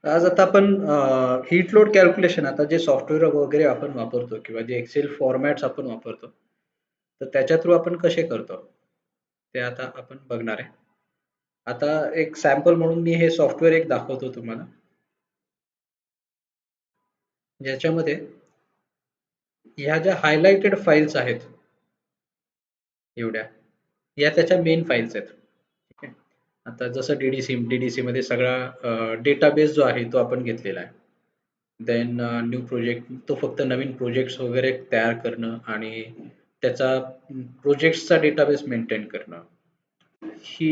आज आता आपण हीट लोड कॅल्क्युलेशन आता जे सॉफ्टवेअर वगैरे आपण वापरतो किंवा जे एक्सेल फॉर्मॅट्स आपण वापरतो, तर त्याच्या थ्रू आपण कसे करतो, ते आता आपण बघणार आहे. आता एक सॅम्पल म्हणून मी हे सॉफ्टवेअर एक दाखवतो तुम्हाला, ज्याच्यामध्ये ह्या ज्या हायलाइटेड फाइल्स आहेत एवढ्या, या त्याच्या मेन फाइल्स आहेत. ठीक आहे. आता जसं डीडीसी मध्ये सगळा डेटाबेस जो आहे तो आपण घेतलेला आहे. देन न्यू प्रोजेक्ट तो फक्त नवीन प्रोजेक्ट्स वगैरे तयार करणं आणि त्याचा प्रोजेक्ट्सचा डेटाबेस मेंटेन करणं. ही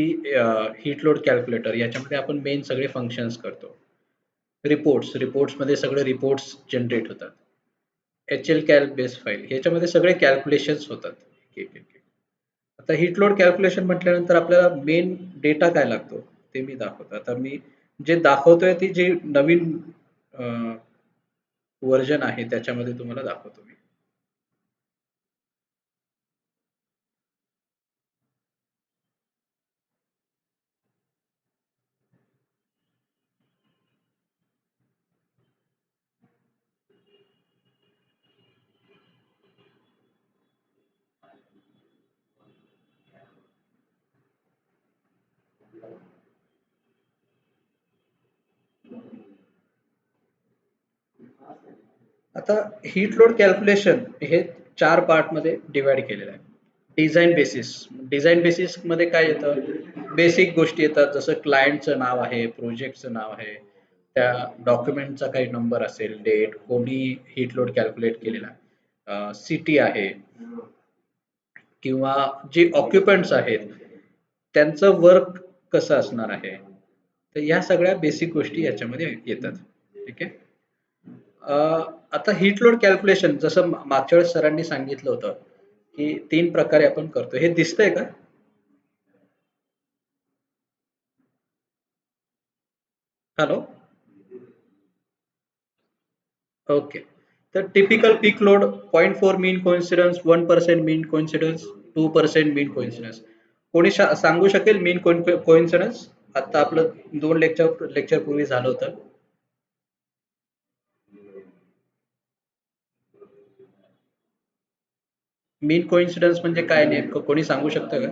हीट लोड कॅल्क्युलेटर याच्यामध्ये आपण मेन सगळे फंक्शन्स करतो. रिपोर्ट्समध्ये सगळे रिपोर्ट्स जनरेट होतात. एच-एल कॅल्क बेस फाईल ह्याच्यामध्ये सगळे कॅल्क्युलेशन्स होतात. एक, एक, एक. आता हीट लोड कॅल्क्युलेशन म्हटल्यानंतर आपल्याला मेन डेटा काय लागतो ते मी दाखवतो. आता मी जे दाखवतोय ती जी नवीन व्हर्जन आहे त्याच्यामध्ये तुम्हाला दाखवतो मी. आता हीट लोड कॅल्क्युलेशन हे 4 पार्टमध्ये डिव्हाईड केलेलं आहे. डिझाइन बेसिसमध्ये काय येतं? बेसिक गोष्टी येतात जसं क्लायंटचं नाव आहे, प्रोजेक्टचं नाव आहे, त्या डॉक्युमेंटचा काही नंबर असेल, डेट, कोणी हीट लोड कॅल्क्युलेट केलेला, सिटी आहे किंवा जे ऑक्युपंट्स आहेत त्यांचं वर्क कसं असणार आहे. तर या सगळ्या बेसिक गोष्टी याच्यामध्ये येतात. ठीक आहे. आता हीट लोड कॅल्क्युलेशन जसं मागच्या वेळेस सरांनी सांगितलं होतं की 3 प्रकारे आपण करतो. हे दिसतंय का? हॅलो? ओके. तर टिपिकल पीक लोड 0.4 मीन कोइन्सिडन्स, 1% मीन कोइन्सिडन्स, 2% मीन कोइन्सिडन्स. कोणी सांगू शकेल मीन कोइन्सिडन्स? आता आपलं 2 लेक्चर पूर्वी झालं होतं. मीन कोइन्सिडन्स म्हणजे काय नेमकं कोणी सांगू शकतं का?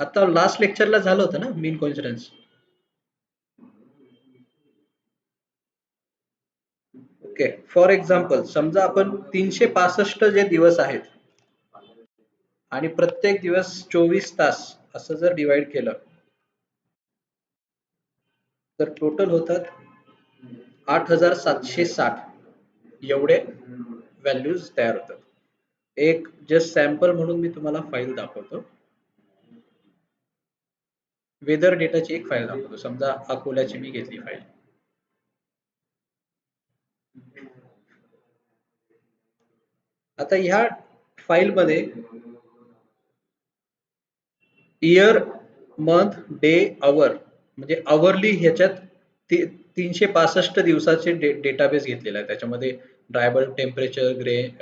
आता लास्ट लेक्चरला झालं होतं ना मीन कोइन्सिडन्स? ओके. फॉर एक्झाम्पल समजा आपण 365 जे दिवस आहेत आणि प्रत्येक दिवस 24 तास असं जर डिवाइड केलं तर टोटल होतात 8760 एवढे व्हॅल्यूज तयार होतात. एक जस्ट सॅम्पल म्हणून मी तुम्हाला फाईल दाखवतो. वेदर डेटाची एक फाईल दाखवतो. समजा अकोल्याची मी घेतली फाईल. आता ह्या फाईलमध्ये इयर, मंथ, डे, आवर म्हणजे आवरली ह्याच्यात 365 दिवसाचे डेटाबेस घेतलेला आहे. त्याच्यामध्ये ड्रायबल्ब टेम्परेचर,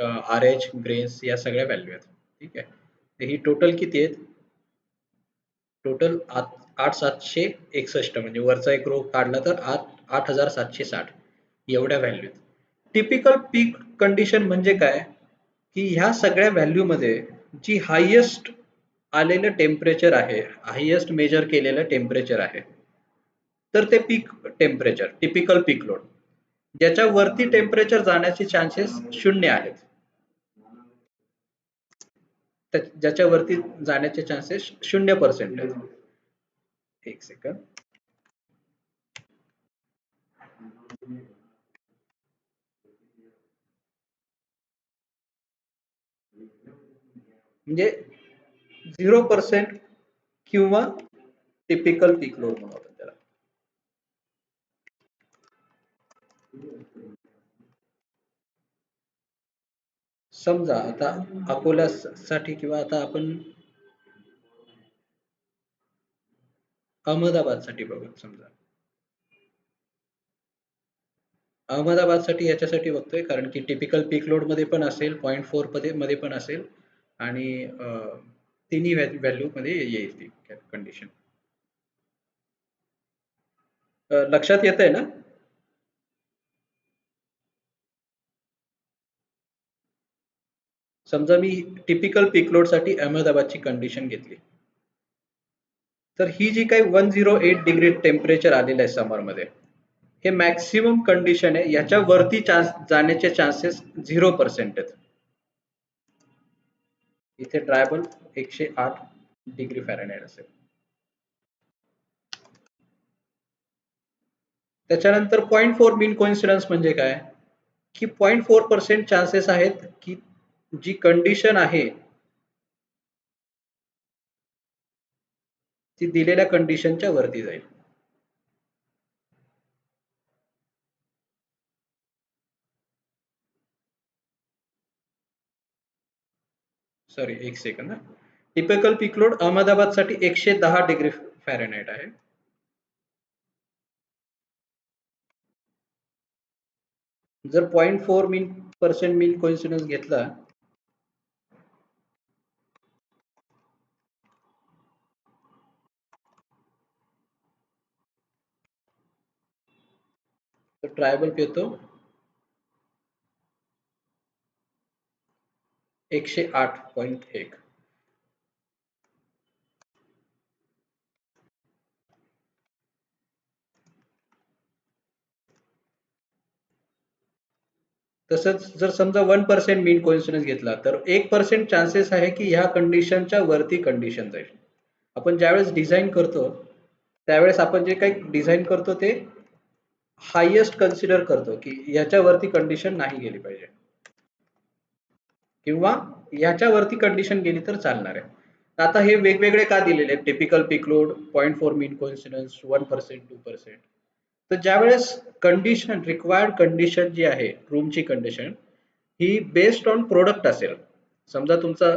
आर एच, ग्रेन्स या सगळ्या व्हॅल्यू आहेत. ठीक आहे. तर ही टोटल किती आहेत? टोटल 8761 म्हणजे वरचा एक रो काढला तर 8760 एवढ्या व्हॅल्यू आहेत. टिपिकल पीक कंडिशन म्हणजे काय? की ह्या सगळ्या व्हॅल्यू मध्ये जी हायेस्ट आलेलं टेम्परेचर आहे, हायेस्ट मेजर केलेलं टेम्परेचर आहे, तर ते पीक टेम्परेचर टिपिकल पीक लोड. ज्याच्या वरती टेम्परेचर जाण्याचे चान्सेस 0 आहेत. ज्याच्या वरती जाण्याचे चान्सेस 0% आहेत. एक सेकंड. म्हणजे 0% किंवा टिपिकल पीक लोड म्हणू आपण त्याला. समजा आता अकोल्यासाठी किंवा आता आपण अहमदाबादसाठी बघू. समजा अहमदाबादसाठी याच्यासाठी बघतोय कारण की टिपिकल पीक लोड मध्ये पण असेल, 0.4 मध्ये पण असेल आणि तिन्ही व्हॅल्यू मध्ये येईल ती कंडिशन. लक्षात येत आहे ना? समजा मी टिपिकल पीक लोड साठी अहमदाबादची कंडिशन घेतली, तर ही जी काही 108 डिग्री टेम्परेचर आलेलं आहे समरमध्ये, हे मॅक्सिमम कंडिशन आहे. याच्या वरती जाण्याचे चान्सेस 0% आहेत. इथे ड्रायबल 108 डिग्री फॅरेनहाइट असेल. त्याच्यानंतर 0.4 मीन कोइन्सिडन्स म्हणजे काय, की 0.4% चान्सेस आहेत की जी कंडिशन आहे ती दिलेल्या कंडिशनच्या वरती जाईल. सॉरी, एक सेकंद. टिपिकल पीक लोड अहमदाबाद साठी 110 डिग्री फॅरेनहाइट आहे. जर 0.4% मीन कोइन्सिडन्स घेतला, तर ट्रायबल येतो 108.1. तसंच जर समजा 1% मीन कोइन्सिडन्स घेतला, तर 1% चान्सेस आहे की ह्या कंडिशनच्या वरती कंडिशन जाईल. आपण ज्यावेळेस डिझाईन करतो, त्यावेळेस आपण जे काही डिझाईन करतो ते हायेस्ट कन्सिडर करतो की याच्यावरती कंडिशन नाही गेली पाहिजे, किंवा याच्यावरती कंडिशन गेली तर चालणार आहे. आता हे वेगवेगळे का दिलेले आहेत, टिपिकल पीक लोड, 0.4 मीन कोइन्सिडन्स, 1%, 2%. तर ज्यावेळेस कंडिशन, रिक्वायर्ड कंडिशन जी आहे रूमची condition, he based on product असेल. समजा तुमचा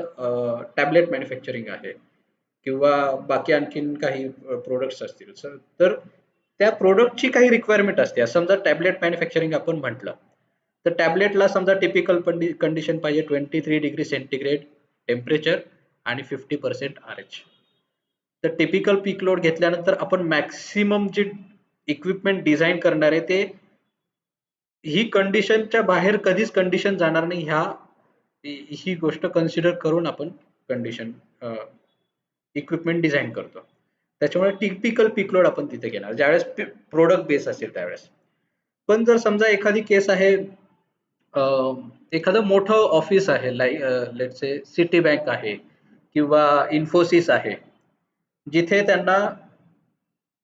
टॅबलेट मॅन्युफॅक्चरिंग आहे किंवा बाकी आणखीन काही प्रोडक्ट्स असतील, तर त्या प्रोडक्टची काही रिक्वायरमेंट असते. समजा टॅबलेट मॅन्युफॅक्चरिंग आपण म्हटलं, तर टॅबलेटला समजा टिपिकल कंडिशन पाहिजे 23 डिग्री सेंटीग्रेड टेम्परेचर आणि 50% RH. तर टिपिकल पीक लोड घेतल्यानंतर आपण मॅक्सिमम जे इक्विपमेंट डिझाईन करणार आहे ते ही कंडिशनच्या बाहेर कधीच कंडिशन जाणार नाही, ही गोष्ट कन्सिडर करून आपण कंडिशन इक्विपमेंट डिझाईन करतो. त्याच्यामुळे टिपिकल पीक लोड आपण तिथे घेणार ज्यावेळेस प्रोडक्ट बेस असेल त्यावेळेस. पण जर समजा एखादी केस आहे, एखादं मोठं ऑफिस आहे, लेट्स से सिटी बँक आहे किंवा इन्फोसिस आहे, जिथे त्यांना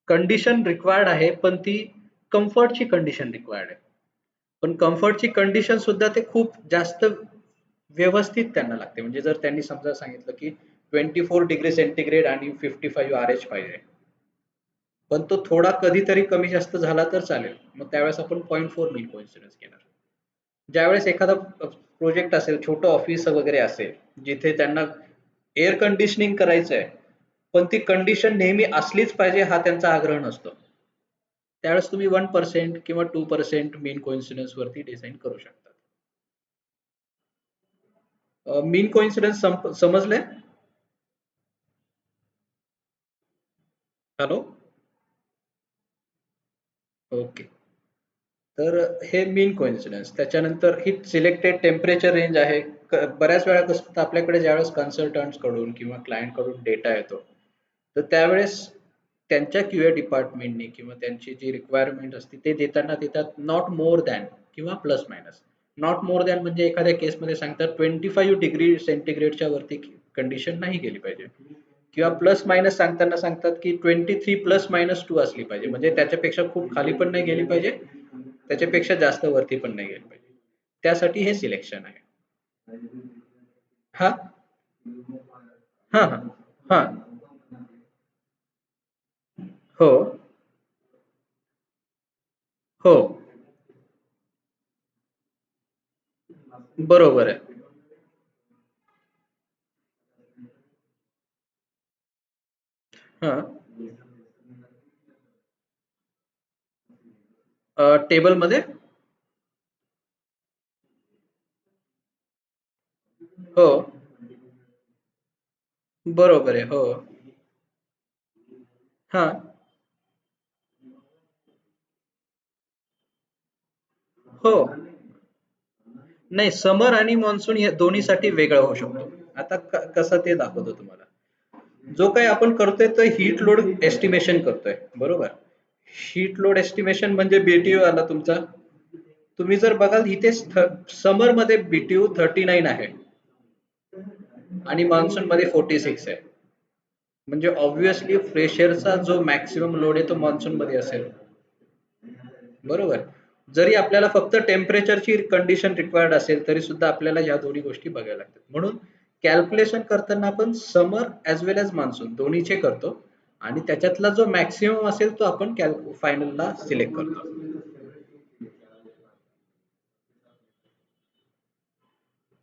कंडिशन रिक्वायर्ड आहे, पण ती कम्फर्टची कंडिशन रिक्वायर्ड आहे. पण कम्फर्टची कंडिशन सुद्धा ते खूप जास्त व्यवस्थित त्यांना लागते. म्हणजे जर त्यांनी समजा सांगितलं की 24 डिग्री सेंटीग्रेड आणि 55 RH पाहिजे, पण तो थोडा कधीतरी कमी जास्त झाला तर चालेल, मग त्यावेळेस आपण 0.4 मीन कोइन्सिडन्स घेणार. ज्यावेळेस एखादा प्रोजेक्ट असेल, छोटं ऑफिस वगैरे असेल, जिथे त्यांना एअर कंडिशनिंग करायचं आहे, पण ती कंडिशन नेहमी असलीच पाहिजे हा त्यांचा आग्रह नसतो, त्यावेळेस तुम्ही 1% किंवा 2% मीन कोइन्सिडन्स वरती डिझाईन करू शकता. मीन कोइन्सिडन्स समजले? हॅलो? ओके. तर हे मीन कोइन्सिडन्स. त्याच्यानंतर ही सिलेक्टेड टेम्परेचर रेंज आहे. बऱ्याच वेळा कसं होतं आपल्याकडे, ज्यावेळेस कन्सल्टंट्स कडून किंवा क्लायंट कडून डेटा येतो, तर त्यावेळेस त्यांच्या QA डिपार्टमेंटनी किंवा त्यांची जी रिक्वायरमेंट असते ते देताना देतात नॉट मोर दॅन किंवा plus minus. Not more than म्हणजे एखाद्या केसमध्ये सांगतात 25 डिग्री सेंटीग्रेडच्या वरती कंडिशन नाही गेली पाहिजे, किंवा प्लस मायनस सांगताना सांगतात की 23 प्लस मायनस 2 असली पाहिजे, म्हणजे त्याच्यापेक्षा खूप खाली पण नाही गेली पाहिजे, त्याच्यापेक्षा जास्त वरती पण नाही गेली पाहिजे. त्यासाठी हे सिलेक्शन आहे. हा हा हा हा हो हो, बरोबर आहे. हा, टेबल मध्ये हो बरोबर आहे. हो. हां. हो. नाही, समर आणि मान्सून या दोन्हीसाठी वेगळा होऊ शकतो. आता कसं ते दाखवतो तुम्हाला. जो काही आपण करतोय तो हीट लोड एस्टिमेशन करतोय, बरोबर? हीट लोड एस्टिमेशन म्हणजे बीटीयू आला तुमचा. तुम्ही जर बघाल इथे समर मध्ये बीटीयू 39 आहे आणि मान्सून मध्ये 46 आहे. म्हणजे ऑब्व्हियसली फ्रेशरचा जो मॅक्सिमम लोड आहे तो मान्सून मध्ये असेल. बरोबर. जरी आपल्याला फक्त टेम्परेचरची कंडिशन रिक्वायर्ड असेल तरी सुद्धा आपल्याला या दोन्ही गोष्टी बघायला लागतात. म्हणून कॅल्क्युलेशन करताना आपण समर ॲज वेल ॲज मान्सून दोन्हीचे करतो आणि त्याच्यातला जो मॅक्सिमम असेल तो आपण फायनलला सिलेक्ट करतो.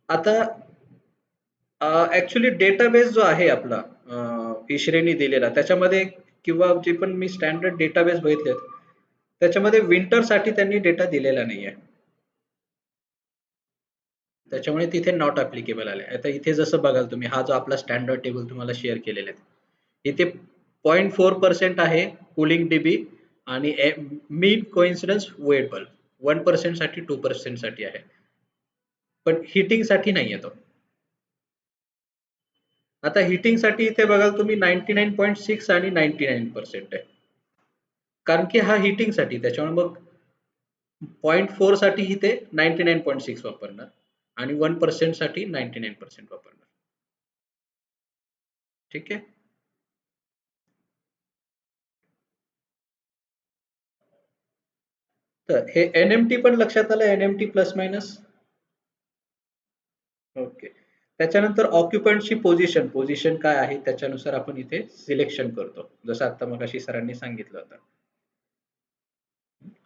आता ॲक्चुअली डेटाबेस जो आहे आपला इश्रेनी दिलेला त्याच्यामध्ये किंवा जे पण मी स्टँडर्ड डेटाबेस बघितलेत त्याच्यामध्ये विंटरसाठी त्यांनी डेटा दिलेला नाहीये. त्याच्यामुळे तिथे नॉट ॲप्लिकेबल आले. आता इथे जसं बघाल तुम्ही हा जो आपला स्टँडर्ड टेबल तुम्हाला शेअर केलेला आहे. इथे 0.4% आहे कूलिंग डीबी आणि मीन कोइन्सिडन्स वेट बल्ब 1% साठी 2% साठी आहे. पण हीटिंग साठी नाही तो. आता हीटिंग साठी इथे बघाल तुम्ही 99.6 आणि 99% आहे. कारण की हा हीटिंग साठी त्याच्यामुळे मग 0.4 साठी इथे 99.6 वापरणार आणि 1% साठी 99% वापरणार. ठीक आहे. तर हे एनएमटी पण लक्षात आलं एनएमटी प्लस मायनस. ओके. त्याच्यानंतर ऑक्युपंटची पोझिशन पोझिशन काय आहे त्याच्यानुसार आपण इथे सिलेक्शन करतो जसं आता मगाशी सरांनी सांगितलं होतं.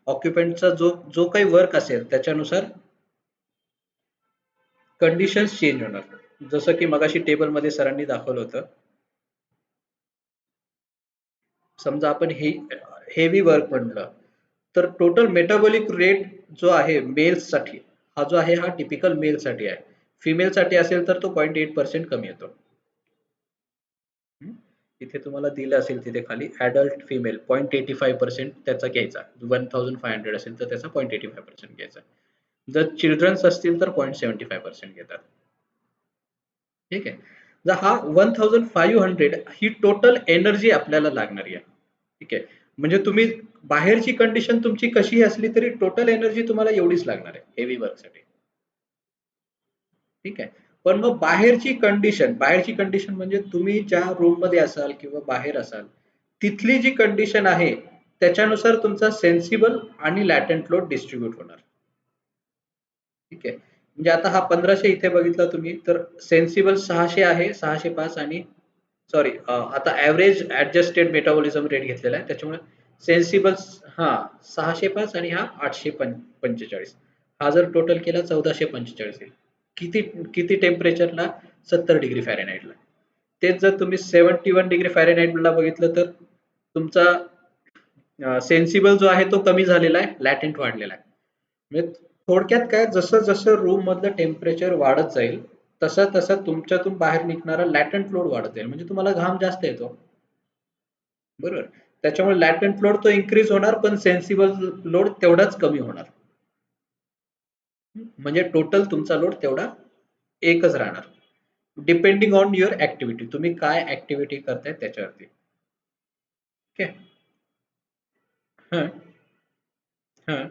ऑक्युपंटचा जो जो काही वर्क असेल त्याच्यानुसार कंडिशन्स चेंज होणार जसं की मगाशी टेबलमध्ये सरांनी दाखवलं होतं. समजा आपण हेवी वर्क म्हणलं तर टोटल मेटाबॉलिक रेट जो आहे मेल्ससाठी हा जो आहे हा टिपिकल मेलसाठी आहे. फिमेलसाठी असेल तर तो 0.8% कमी येतो. इथे तुम्हाला दिलं असेल तिथे खाली ॲडल्ट फिमेल 0.85% त्याचा घ्यायचा. 1500 असेल तर त्याचा 0.85% घ्यायचा. जर चिल्ड्रन्स असतील तर 0.75% घेतात. ठीक आहे. जर हा 1500 ही टोटल एनर्जी आपल्याला लागणार आहे. ठीक आहे. म्हणजे तुम्ही बाहेरची कंडिशन तुमची कशीही असली तरी टोटल एनर्जी तुम्हाला एवढीच लागणार आहे हेवी वर्कसाठी. ठीक आहे. पण मग बाहेरची कंडिशन म्हणजे तुम्ही ज्या रूममध्ये असाल किंवा बाहेर असाल, तिथली जी कंडिशन आहे त्याच्यानुसार तुमचा सेन्सिबल आणि लॅटेंट लोड डिस्ट्रिब्यूट होणार. ठीक आहे. म्हणजे आता हा 1500 इथे बघितला तुम्ही तर सेन्सिबल 600 आहे, 605 आणि सॉरी आता ॲव्हरेज ॲडजस्टेड मेटाबॉलिझम रेट घेतलेला आहे. त्याच्यामुळे सेन्सिबल हां 605 आणि हा 845. हा जर टोटल केला 1445 येईल. किती किती टेम्परेचरला 70 डिग्री फॅरेनहाइटला. तेच जर तुम्ही 71 डिग्री फॅरेनहाइटला बघितलं तर तुमचा सेन्सिबल जो आहे तो कमी झालेला आहे, लॅटेंट वाढलेला आहे. म्हणजे थोडक्यात काय जसं जसं रूम मधलं टेम्परेचर वाढत जाईल तसं तसं तुमच्यातून बाहेर निघणारा लॅटंट लोड वाढत जाईल म्हणजे तुम्हाला घाम जास्त येतो. बरोबर. त्याच्यामुळे लॅटंट लोड तो इन्क्रीज होणार पण सेन्सिबल लोड तेवढाच कमी होणार. म्हणजे टोटल तुमचा लोड तेवढा एकच राहणार. डिपेंडिंग ऑन युअर ऍक्टिव्हिटी तुम्ही काय ऍक्टिव्हिटी करताय त्याच्यावरती. ओके. हं, हं.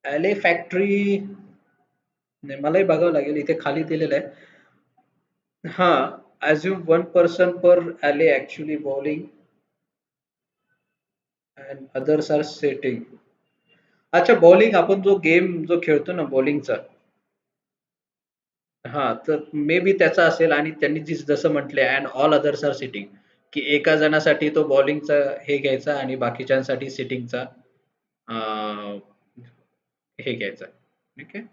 ॲले फॅक्टरी नाही मलाही बघावं लागेल इथे खाली दिलेलं आहे. हां, assume 1 person per alley actually bowling and others are setting. अच्छा बॉलिंग आपण जो गेम जो खेळतो ना बॉलिंगचा हां, तर मे बी त्याचा असेल आणि त्यांनी जसं म्हटले and all others are sitting की एका जणासाठी तो बॉलिंगचा हे घ्यायचा आणि बाकीच्यांसाठी सिटिंगचा हे घ्यायचा. ठीक आहे.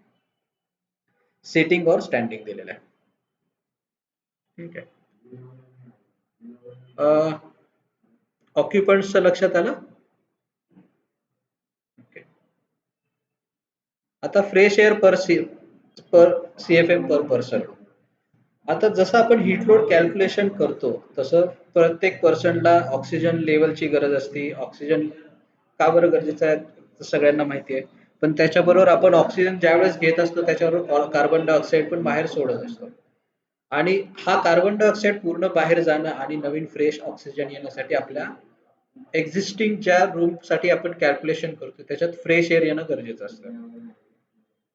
सिटिंग और स्टँडिंग दिलेलं आहे. ठीक आहे. ऑक्युपंट्सचं लक्षात आलं? ओके. आता फ्रेश एअर पर CFM पर पर्सन. आता जसं आपण हीट लोड कॅल्क्युलेशन करतो, तसं प्रत्येक पर्सनला ऑक्सिजन लेवलची गरज असते. ऑक्सिजन का बरं गरजेचं आहे? तर सगळ्यांना माहिती आहे. पण त्याच्याबरोबर आपण ऑक्सिजन ज्यावेळेस घेत असतो, त्याच्याबरोबर कार्बन डायऑक्साईड पण बाहेर सोडत असतो. आणि हा कार्बन डायऑक्साईड पूर्ण बाहेर जाणं आणि नवीन फ्रेश ऑक्सिजन येण्यासाठी आपल्या एक्झिस्टिंग ज्या रूमसाठी आपण कॅल्क्युलेशन करतो, त्याच्यात फ्रेश एअर येणं गरजेचं असतं.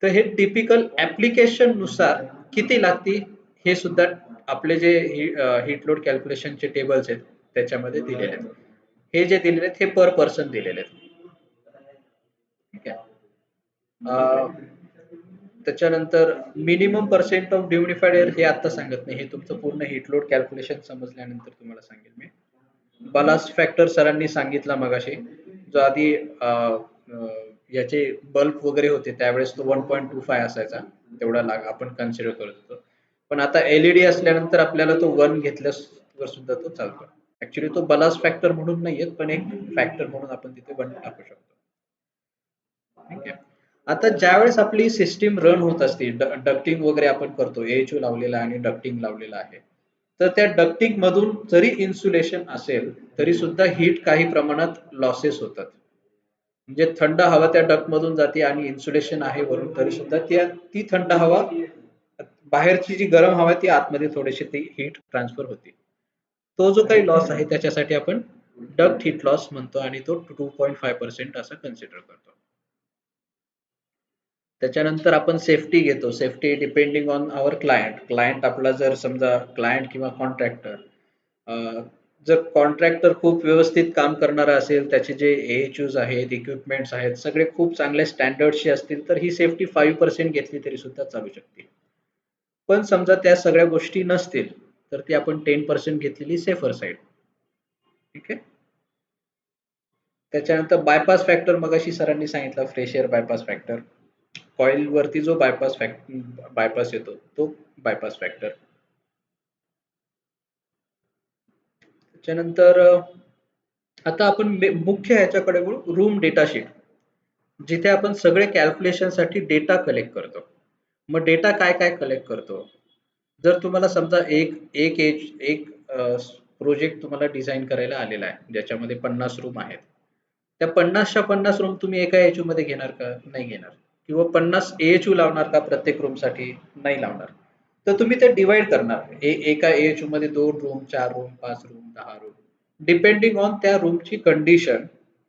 तर हे टिपिकल ऍप्लिकेशन नुसार किती लागती, हे सुद्धा आपले जे हीट लोड कॅल्क्युलेशनचे टेबल्स आहेत त्याच्यामध्ये दिलेले आहेत. हे जे दिलेले आहेत हे पर पर्सन दिलेले आहेत. ठीक आहे. त्याच्यानंतर मिनिमम पर्सेंट ऑफ ड्युमिनिफाईड एअर हे आता सांगत नाही, हे तुमचं पूर्ण हीट लोड कॅल्क्युलेशन समजल्यानंतर तुम्हाला सांगेल मी. बलास्ट फॅक्टर सरांनी सांगितला मगाशी, जो आधी याचे बल्ब वगैरे होते त्यावेळेस तो 1.25 असायचा, तेवढा लाग आपण कन्सिडर करत होतो. पण आता LED असल्यानंतर आपल्याला तो 1 घेतल्यावर सुद्धा तो चालतो. ऍक्च्युली तो बलास्ट फॅक्टर म्हणून नाहीयेत, पण एक फॅक्टर म्हणून आपण तिथे 1 टाकू शकतो. ठीक आहे. आता ज्यावेळेस आपली सिस्टीम रन होत असते, डक्टिंग वगैरे आपण करतो, AHU लावलेला आणि डक्टिंग लावलेला आहे. तर त्या डक्टिंग मधून जरी इन्सुलेशन असेल, तरी सुद्धा हीट काही प्रमाणात लॉसेस होतात. म्हणजे थंड हवा त्या डक्ट मधून जाते आणि इन्सुलेशन आहे वरून, तरी सुद्धा ती थंड हवा, बाहेरची जी गरम हवा आहे ती आतमध्ये थोडीशी ती हीट ट्रान्सफर होते. तो जो काही लॉस आहे त्याच्यासाठी आपण डक्ट हीट लॉस म्हणतो आणि तो 2.5% असं कन्सिडर करतो. त्याच्यानंतर आपण सेफ्टी घेतो. Safety depending on our client. Client आपला जर समजा क्लायंट किंवा कॉन्ट्रॅक्टर, जर कॉन्ट्रॅक्टर खूप व्यवस्थित काम करणारा असेल, त्याचे जे AHUs आहेत, इक्विपमेंट्स आहेत, सगळे खूप चांगल्या स्टँडर्डचे असतील, तर ही सेफ्टी 5% घेतली तरी सुद्धा चालू शकते. पण समजा त्या सगळ्या गोष्टी नसतील, तर ती आपण 10% घेतलेली सेफर साईड. ठीक आहे. त्याच्यानंतर बायपास फॅक्टर मगाशी सरांनी सांगितलं, fresh air bypass factor. Coil वरती जो बायपास येतो तो बायपास फॅक्टर. त्याच्यानंतर आता आपण मुख्य ह्याच्याकडे वळू, रूम डेटा शीट, जिथे आपण सगळे कॅल्क्युलेशन साठी डेटा कलेक्ट करतो. मग डेटा काय काय कलेक्ट करतो? जर तुम्हाला समजा एक एक एक प्रोजेक्ट तुम्हाला डिझाईन करायला आलेला आहे, ज्याच्यामध्ये 50 रूम आहेत. त्या 50च्या 50 रूम तुम्ही एका AHU मध्ये घेणार का? नाही घेणार. किंवा 50 AHU लावणार का प्रत्येक रूमसाठी? नाही लावणार. तर तुम्ही ते डिव्हाईड करणार. एका AHU मध्ये 2 room, 4 room, 5 room, 10 room. Depending on त्या रूमची कंडिशन,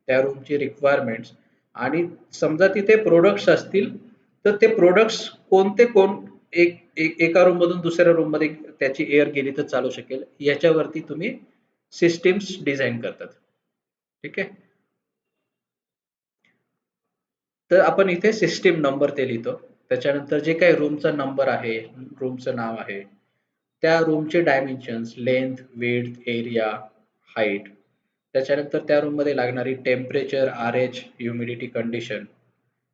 त्या रूमची रिक्वायरमेंट्स, आणि समजा तिथे प्रोडक्ट्स असतील, तर ते प्रोडक्ट्स कोणते एका रूम मधून दुसऱ्या रूम मध्ये त्याची एअर गेली तर चालू शकेल, याच्यावरती तुम्ही सिस्टीम्स डिझाईन करतात. ठीक आहे. तर आपण इथे सिस्टीम नंबर ते लिहितो. त्याच्यानंतर जे काही रूमचा नंबर आहे, रूमचं नाव आहे, त्या रूमचे dimensions, length, width, area, height, त्याच्यानंतर त्या रूम मध्ये लागणारी टेम्परेचर, RH, ह्युमिडिटी कंडिशन,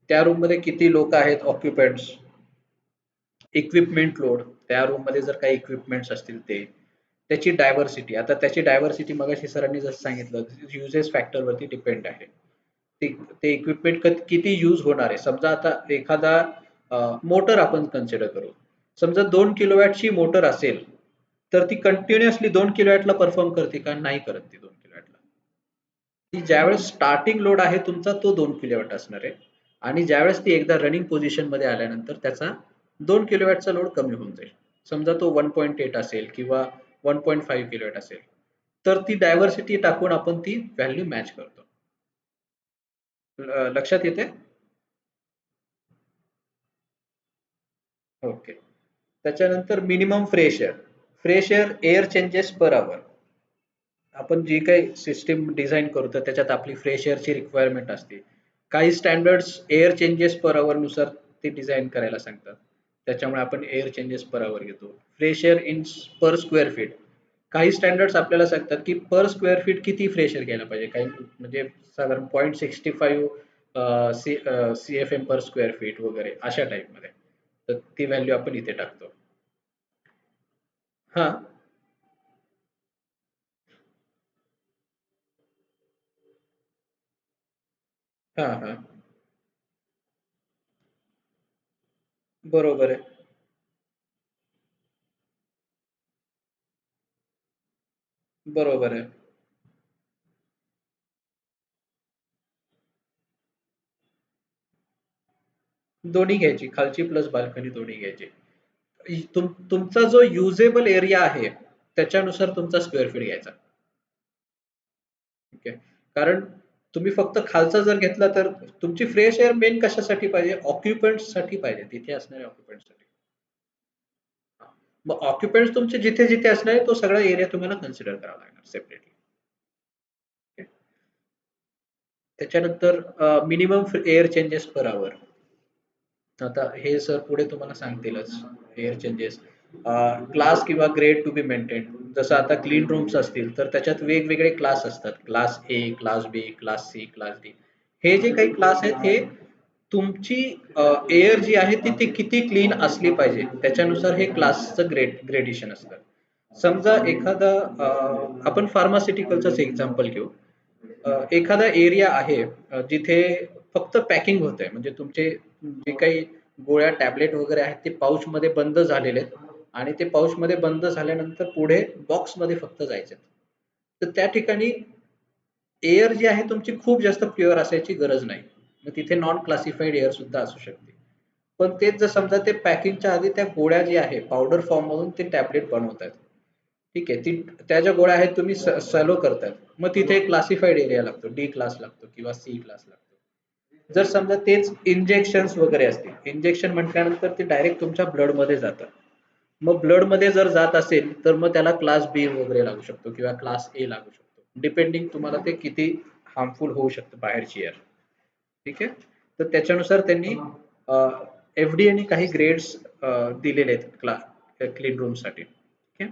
त्या रूम मध्ये किती लोक आहेत, ऑक्युपंट्स, इक्विपमेंट लोड, त्या रूम मध्ये जर काही इक्विपमेंट्स असतील ते, त्याची डायव्हर्सिटी. आता त्याची डायव्हर्सिटी मगाशी सरांनी जसं सांगितलं, युजेस फॅक्टर वरती डिपेंड आहे. ते इक्विपमेंट किती यूज होणार आहे. समजा आता एखादा मोटर आपण कन्सिडर करू. समजा 2 किलोवॅटची मोटर असेल, तर ती कंटिन्युअसली 2 किलोवॅटला परफॉर्म करते का? नाही करत ती 2 किलोवॅटला. ती ज्यावेळेस स्टार्टिंग लोड आहे तुमचा तो 2 किलोवॅट असणार आहे, आणि ज्यावेळेस ती एकदा रनिंग पोझिशन मध्ये आल्यानंतर त्याचा 2 किलोवॅटचा लोड कमी होऊन जाईल. समजा तो 1.8 असेल किंवा 1.5 किलोवॅट असेल, तर ती डायव्हर्सिटी टाकून आपण ती व्हॅल्यू मॅच करतो. लक्षात येते? ओके. त्याच्यानंतर minimum fresh air. Fresh air, air changes per hour. आपण जी काही सिस्टीम डिझाईन करतो त्याच्यात आपली फ्रेश एअरची रिक्वायरमेंट असते. काही standards air changes per hour नुसार ते डिझाईन करायला सांगतात. त्याच्यामुळे आपण एअर चेंजेस पर आवर घेतो. Fresh air in per square feet. काही स्टँडर्ड्स आपल्याला सांगतात की पर स्क्वेअर फीट किती फ्रेश एअर घ्यायला पाहिजे. काही म्हणजे साधारण 0.65 CFM पर स्क्वेअर फीट वगैरे अशा टाईपमध्ये. तर ती व्हॅल्यू आपण इथे टाकतो. हा. हा. हा. बरोबर आहे. बरोबर आहे. दोन्ही घ्यायची. खालची प्लस बाल्कनी दोन्ही घ्यायची. तुमचा जो युजेबल एरिया आहे, त्याच्यानुसार तुमचा स्क्वेअर फीट घ्यायचा. ठीक आहे. कारण तुम्ही फक्त खालचा जर घेतला तर तुमची फ्रेश एअर मेन कशासाठी पाहिजे? ऑक्युपंट्ससाठी पाहिजे. तिथे असणाऱ्या ऑक्युपंट्ससाठी. मग ऑक्युपंट्स तुमचे जिथे-जिथे असणार आहे, तो सगळा एरिया तुम्हाला कन्सिडर करावा लागणार सेपरेटली. त्याच्यानंतर minimum air changes per hour. आता हे सर पुढे तुम्हाला सांगतीलच एअर चेंजेस. क्लास किंवा ग्रेड टू बी मेंटेन. जसं आता क्लीन रूम्स असतील तर त्याच्यात वेगवेगळे क्लास असतात. Class A, class B, class C, class D. हे जे काही क्लास आहेत हे तुमची एअर जी आहे ती किती क्लीन असली पाहिजे त्याच्यानुसार हे क्लासचं ग्रेडेशन असतं. समजा एखादा आपण फार्मास्युटिकलचंच एक्झाम्पल घेऊ. एखादा एरिया आहे जिथे फक्त पॅकिंग होतंय म्हणजे तुमचे जे काही गोळ्या टॅबलेट वगैरे आहेत ते पाऊचमध्ये बंद झालेले आहेत आणि ते पाऊचमध्ये बंद झाल्यानंतर पुढे बॉक्समध्ये फक्त जायचे. तर त्या ठिकाणी एअर जी आहे तुमची खूप जास्त प्युअर असायची गरज नाही. मग तिथे नॉन क्लासिफाईड एअर सुद्धा असू शकते. पण तेच जर समजा ते पॅकिंगच्या आधी त्या गोळ्या जी आहे पावडर फॉर्म मधून ते टॅबलेट बनवतात. ठीक आहे. त्या ज्या गोळ्या आहेत तुम्ही सॅलो करताय. मग तिथे एक क्लासिफाईड एरिया लागतो. डी क्लास लागतो किंवा सी क्लास लागतो. जर समजा तेच इंजेक्शन्स वगैरे असतील. इंजेक्शन म्हटल्यानंतर ते डायरेक्ट तुमच्या ब्लडमध्ये जातं. मग ब्लडमध्ये जर जात असेल तर मग त्याला क्लास बी वगैरे लागू शकतो किंवा क्लास ए लागू शकतो. डिपेंडिंग तुम्हाला ते किती हार्मफुल होऊ शकतं बाहेरची एअर. ठीक आहे. तर त्याच्यानुसार त्यांनी एफडीएने काही ग्रेड्स दिलेले आहेत क्लीन रूमसाठी. ठीक आहे.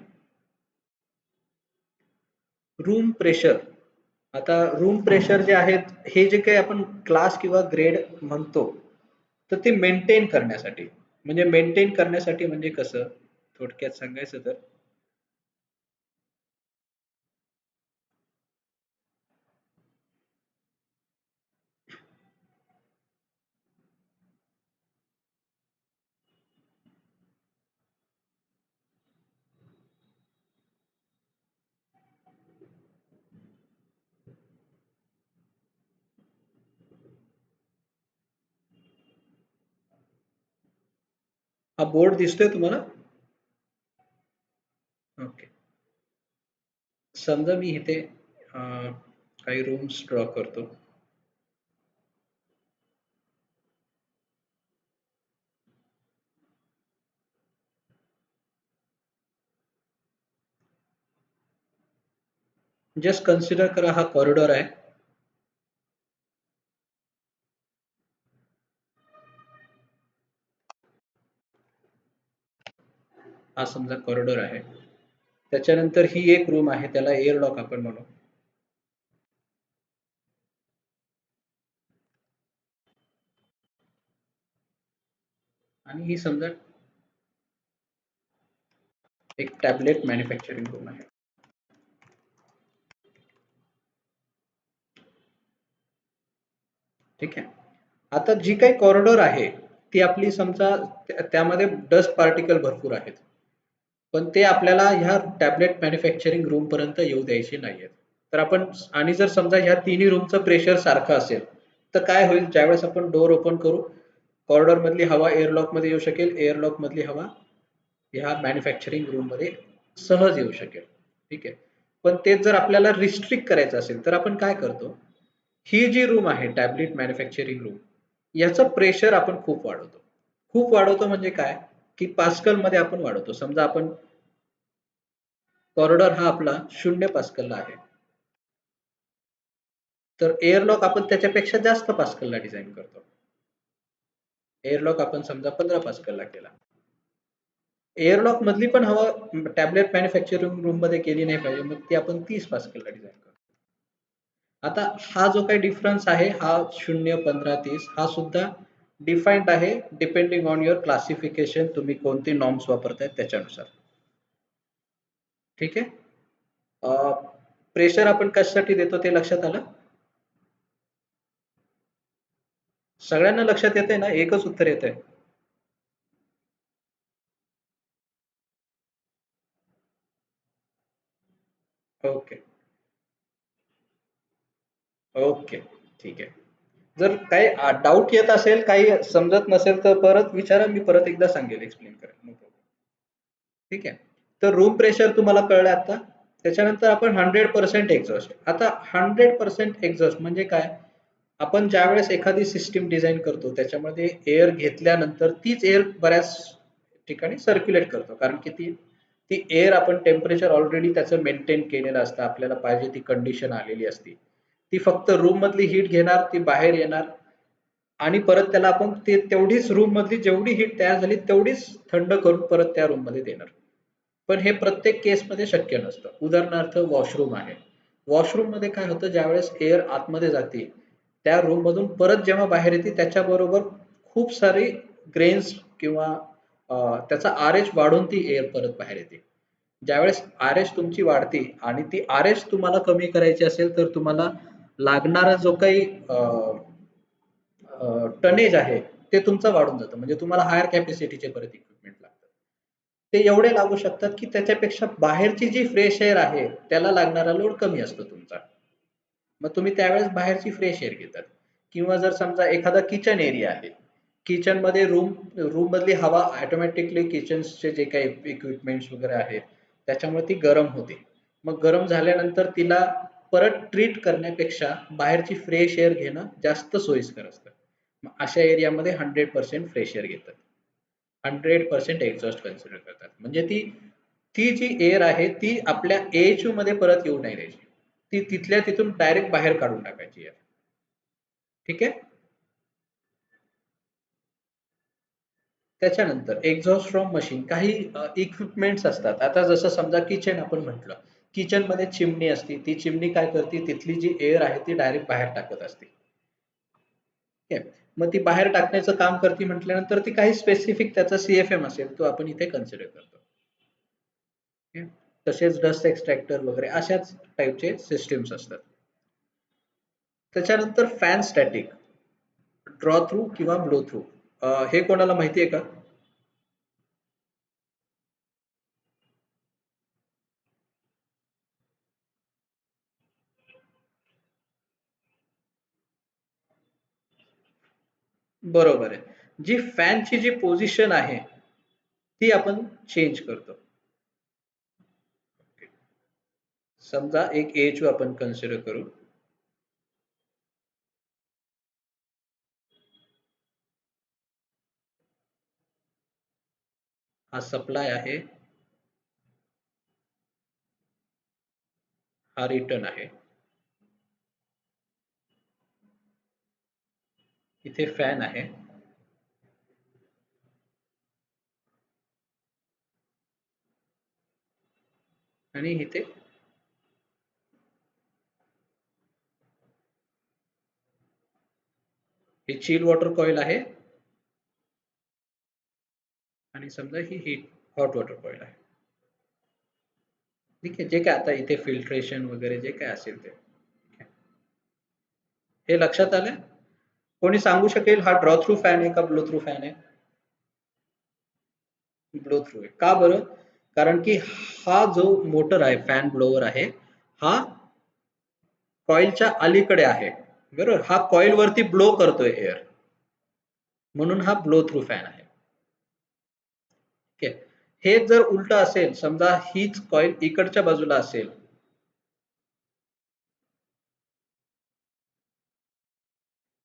Room pressure. आता रूम प्रेशर जे आहेत हे जे काही आपण क्लास किंवा ग्रेड म्हणतो तर ते मेंटेन करण्यासाठी. म्हणजे मेंटेन करण्यासाठी म्हणजे कसं थोडक्यात सांगायचं तर हा बोर्ड दिसतोय तुम्हाला? ओके. समजा मी इथे काही रूम्स ड्रॉ करतो. जस्ट कन्सिडर करा हा कॉरिडॉर आहे. हा समजा कॉरिडॉर आहे. त्याच्यानंतर ही एक रूम आहे त्याला एअरलॉक आपण म्हणू. आणि ही समजा एक टॅबलेट मॅन्युफॅक्चरिंग रूम आहे. ठीक आहे. आता जी काही कॉरिडॉर आहे ती आपली समजा त्यामध्ये डस्ट पार्टिकल भरपूर आहेत. पण ते आपल्याला ह्या टॅबलेट मॅन्युफॅक्चरिंग रूम पर्यंत येऊ द्यायचे नाहीयेत. तर आपण आणि जर समजा ह्या तिन्ही रूमचं प्रेशर सारखं असेल तर काय होईल ज्यावेळेस आपण डोअर ओपन करू कॉरिडॉर मधली हवा एअरलॉक मध्ये येऊ शकेल. एअरलॉक मधली हवा ह्या मॅन्युफॅक्चरिंग रूम मध्ये सहज येऊ शकेल. ठीक आहे. पण तेच जर आपल्याला रिस्ट्रिक्ट करायचं असेल तर आपण काय करतो ही जी रूम आहे टॅबलेट मॅन्युफॅक्चरिंग रूम याचं प्रेशर आपण खूप वाढवतो. खूप वाढवतो म्हणजे काय की पास्कल मध्ये आपण वाढवतो. समजा आपण कॉरिडॉर हा आपला 0 पास्कलला आहे. तर एअरलॉक आपण त्याच्यापेक्षा जास्त पास्कलला डिझाइन करतो. एअरलॉक आपण समजा 15 पास्कलला केला. एअरलॉक मधली पण हवा टॅबलेट मॅन्युफॅक्चरिंग रूम मध्ये केली नाही पाहिजे. मग ती आपण 30 पास्कलला डिझाइन करतो. आता हा जो काही डिफरन्स आहे हा 0, 15, 30 हा सुद्धा डिफाईन्ड आहे डिपेंडिंग ऑन युअर क्लासिफिकेशन तुम्ही कोणती नॉर्म्स वापरताय त्याच्यानुसार. ठीक आहे. प्रेशर आपण कशासाठी देतो ते लक्षात आलं? सगळ्यांना लक्षात येतंय ना? एकच उत्तर येतंय. ओके. ओके. ठीक आहे. जर काही डाऊट येत असेल, काही समजत नसेल तर परत विचारा, मी परत एकदा सांगेल, एक्सप्लेन करेल. No problem. ठीक आहे. तर रूम प्रेशर तुम्हाला कळलं आता. त्याच्यानंतर आपण 100% एक्झॉस्ट. आता 100% एक्झॉस्ट म्हणजे काय? आपण ज्यावेळेस एखादी सिस्टीम डिझाइन करतो, त्याच्यामध्ये एअर घेतल्यानंतर तीच एअर बऱ्याच ठिकाणी सर्क्युलेट करतो. कारण की ती ती एअर आपण टेम्परेचर ऑलरेडी त्याचं मेंटेन केलेलं असतं. आपल्याला पाहिजे ती कंडिशन आलेली असते. ती फक्त रूम मधली हीट घेणार, ती बाहेर येणार आणि परत त्याला आपण ते तेवढीच रूम मधली जेवढी हीट तयार झाली तेवढीच थंड करून परत त्या रूम मध्ये देणार. पण हे प्रत्येक केसमध्ये शक्य नसतं. उदाहरणार्थ वॉशरूम आहे. वॉशरूम मध्ये काय होतं, ज्यावेळेस एअर आतमध्ये जाते, त्या रूम मधून परत जेव्हा बाहेर येते त्याच्याबरोबर खूप सारी ग्रेन्स किंवा त्याचा आर एच वाढून ती एअर परत बाहेर येते. ज्यावेळेस आर एच तुमची वाढते आणि ती आर एच तुम्हाला कमी करायची असेल तर तुम्हाला लागणारा जो काही टनेज आहे ते तुमचं वाढून जातं. म्हणजे तुम्हाला हायर कॅपॅसिटीचे परत इक्विपमेंट लागतात. ते एवढे लागू शकतात की त्याच्यापेक्षा बाहेरची जी फ्रेश एअर आहे त्याला लागणारा लोड कमी असतो तुमचा. मग तुम्ही त्यावेळेस बाहेरची फ्रेश एअर घेतात. किंवा जर समजा एखादा किचन एरिया आहे. किचनमध्ये रूम मधली हवा ऑटोमॅटिकली किचनचे जे काही इक्विपमेंट्स वगैरे आहेत त्याच्यामुळे ती गरम होते. मग गरम झाल्यानंतर तिला परत ट्रीट करण्यापेक्षा बाहेरची फ्रेश एअर घेणं जास्त सोयीस्कर असतं. मग अशा एरियामध्ये 100% फ्रेश एअर घेतात. 100% एक्झॉस्ट कन्सिडर करतात. म्हणजे ती ती जी एअर आहे ती आपल्या AHU मध्ये परत येऊ नाही द्यायची. ती तिथल्या तिथून डायरेक्ट बाहेर काढून टाकायची एअर. ठीक आहे. त्याच्यानंतर एक्झॉस्ट फ्रॉम मशीन काही इक्विपमेंट्स असतात. आता जसं समजा किचन आपण म्हटलं. किचन मध्ये चिमणी असते. ती चिमणी काय करते, तिथली जी एअर आहे ती डायरेक्ट बाहेर टाकत असते. ठीक आहे. मग ती बाहेर टाकण्याचं काम करते म्हटल्यानंतर ती काही स्पेसिफिक त्याचा CFM असेल तो आपण इथे कन्सिडर करतो. ठीक आहे. तसेच डस्ट एक्स्ट्रॅक्टर वगैरे अशाच टाईपचे सिस्टीम्स असतात. त्याच्यानंतर फॅन स्टॅटिक, ड्रॉ थ्रू किंवा ब्लो थ्रू. हे कोणाला माहिती आहे का? बरोबर आहे. जी फॅनची जी पोझिशन आहे ती आपण चेंज करतो. समजा एक AHU आपण कन्सिडर करू. हा सप्लाय आहे, हा रिटर्न आहे. इथे फॅन आहे आणि इथे ही चिल वॉटर कॉईल आहे आणि समजा ही हॉट वॉटर कॉईल आहे. ठीक आहे. जे काय आता इथे फिल्ट्रेशन वगैरे जे काय असेल ते. हे लक्षात आलं? कोणी सांगू शकेल हा ड्रॉ थ्रू फॅन आहे का ब्लो थ्रू फॅन आहे? ब्लो थ्रू आहे. का बरं? कारण की हा जो मोटर आहे, फॅन ब्लोअर आहे, हा कॉइलच्या अलीकडे आहे. बरोबर? हा कॉइल वरती ब्लो करतोय एअर. म्हणून हा ब्लो थ्रू फॅन आहे. ठीक आहे. हे जर उलट असेल, समजा हीच कॉइल इकडच्या बाजूला असेल,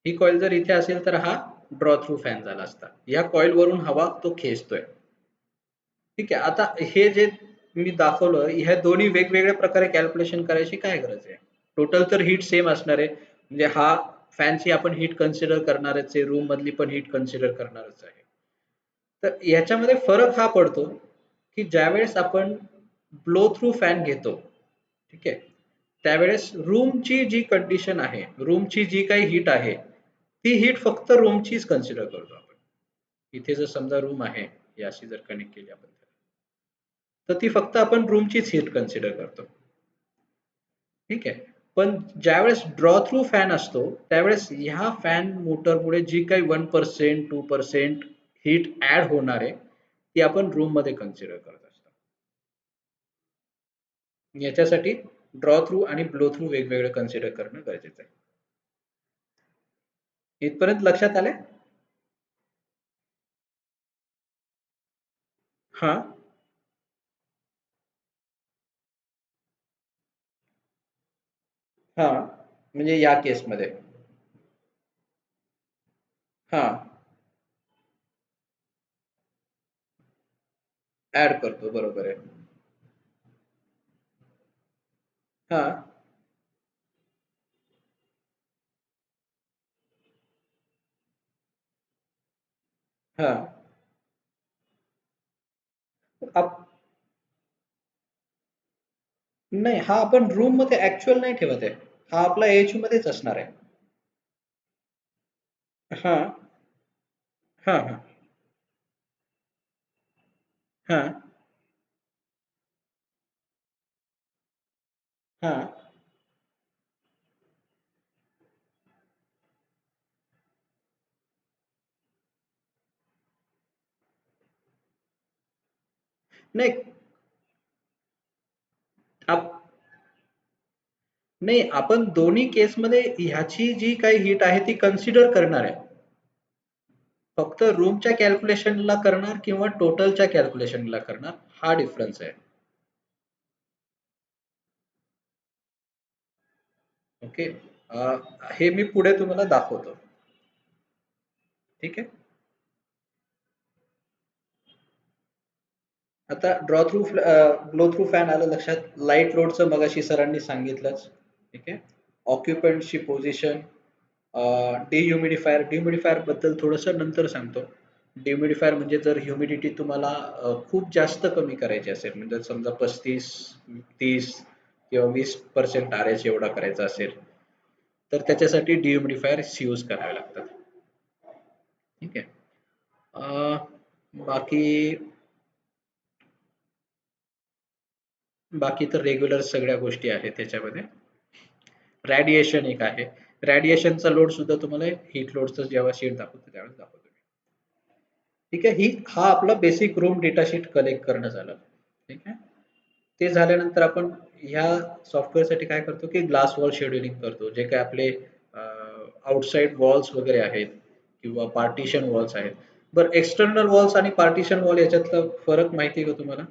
ही कॉइल जर इथे असेल तर हा ड्रॉ थ्रू फॅन झाला असता. या कॉइल वरून हवा तो खेचतोय. ठीक आहे. आता हे जे मी दाखवलं, ह्या दोन्ही वेगवेगळ्या प्रकारे कॅल्क्युलेशन करायची काय गरज आहे? टोटल तर हीट सेम असणार आहे. म्हणजे हा फॅनची आपण हीट कन्सिडर करणारच आहे, रूम मधली पण हीट कन्सिडर करणारच आहे. तर याच्यामध्ये फरक हा पडतो की ज्यावेळेस आपण ब्लो थ्रू फॅन घेतो, ठीक आहे, त्यावेळेस रूमची जी कंडिशन आहे, रूमची जी काही हीट आहे, ती हीट फक्त रूमचीच कन्सिडर करतो आपण. इथे जर समजा रूम आहे, ही अशी जर कनेक्ट केली आपण, तर ती फक्त आपण रूमचीच हीट कन्सिडर करतो. ठीक आहे. पण ज्यावेळेस ड्रॉ थ्रू फॅन असतो त्यावेळेस ह्या फॅन मोटरमुळे जी काही 1% 2% हीट ऍड होणार आहे ती आपण रूम मध्ये कन्सिडर करत असतो. याच्यासाठी ड्रॉ थ्रू आणि ब्लो थ्रू वेगवेगळं कन्सिडर करणं गरजेचं आहे. इथपर्यंत लक्षात आलंय? हा हा म्हणजे या केसमध्ये हा ऍड करतो, बरोबर आहे. हा हा आप- नाही, हा आपण रूम मध्ये ऍक्च्युअल नाही ठेवत आहे. हा आपला एच मध्येच असणार आहे. हा हा हा हा हा नाही आप नाही, आपण दोन्ही केसमध्ये ह्याची जी काही हिट आहे ती कन्सिडर करणार आहे. फक्त रूमच्या कॅल्क्युलेशनला करणार किंवा टोटलच्या कॅल्क्युलेशनला करणार, हा डिफरन्स आहे. ओके. हे मी पुढे तुम्हाला दाखवतो. ठीक आहे. आता draw through blow through fan आलं लक्षात. लाईट लोडचं मगाशी सरांनी सांगितलंच. ठीक आहे. ऑक्युपंटची पोझिशन, डिह्युमिडिफायर बद्दल थोडंसं नंतर सांगतो. डिह्युमिडिफायर म्हणजे जर ह्युमिडिटी तुम्हाला खूप जास्त कमी करायची असेल, म्हणजे समजा 35, 30 किंवा 20% RH एवढा करायचा असेल, तर त्याच्यासाठी डिह्युमिडिफायर्स यूज करावे लागतात. ठीक आहे. बाकी बाकी तर रेग्युलर सगळ्या गोष्टी आहेत त्याच्यामध्ये. रॅडिएशन एक आहे. रॅडिएशनचा लोड सुद्धा तुम्हाला हीट लोडचं जेव्हा शीट दाखवतो त्यावेळेस दाखवतो. ठीक आहे. हा आपला basic room data sheet collect करणं झालं. ठीक आहे. ते झाल्यानंतर आपण ह्या सॉफ्टवेअरसाठी काय करतो की ग्लास वॉल शेड्यूलिंग करतो. जे काही आपले आउटसाइड वॉल्स वगैरे आहेत किंवा पार्टिशन वॉल्स आहेत. बरं, एक्सटर्नल वॉल्स आणि पार्टिशन वॉल याच्यातला फरक माहिती आहे का तुम्हाला?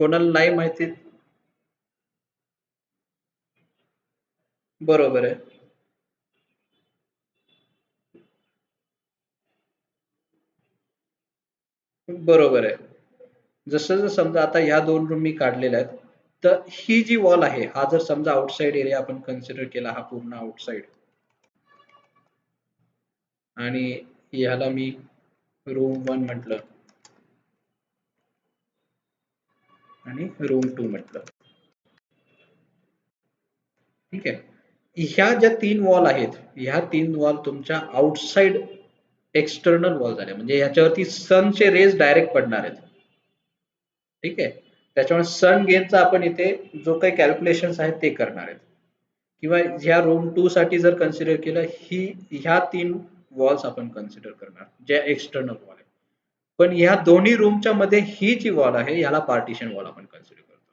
कोणाला नाही माहिती? बरोबर आहे. बरोबर आहे. जसं समजा आता ह्या 2 रूम मी काढलेल्या आहेत. तर ही जी वॉल आहे, हा जर समजा आउटसाइड एरिया आपण कन्सिडर केला, हा पूर्ण आउटसाइड, आणि ह्याला मी रूम 1 म्हटलं आणि रूम 2 म्हटलं. ठीक आहे. ह्या ज्या 3 वॉल आहेत, ह्या 3 वॉल तुमच्या आउटसाइड एक्सटर्नल वॉल झाल्या. म्हणजे ह्याच्यावरती सनचे रेज डायरेक्ट पडणार आहेत. ठीक आहे. त्याच्यामुळे सन गेनचा आपण इथे जो काही कॅल्क्युलेशन्स आहेत ते करणार आहेत. किंवा ह्या रूम 2 साठी जर कन्सिडर केलं, ह्या 3 वॉल्स आपण कन्सिडर करणार, ज्या एक्सटर्नल वॉल आहेत. पण ह्या दोन्ही रूमच्या मध्ये ही जी वॉल आहे याला पार्टिशन वॉल आपण कन्सिडर करतो.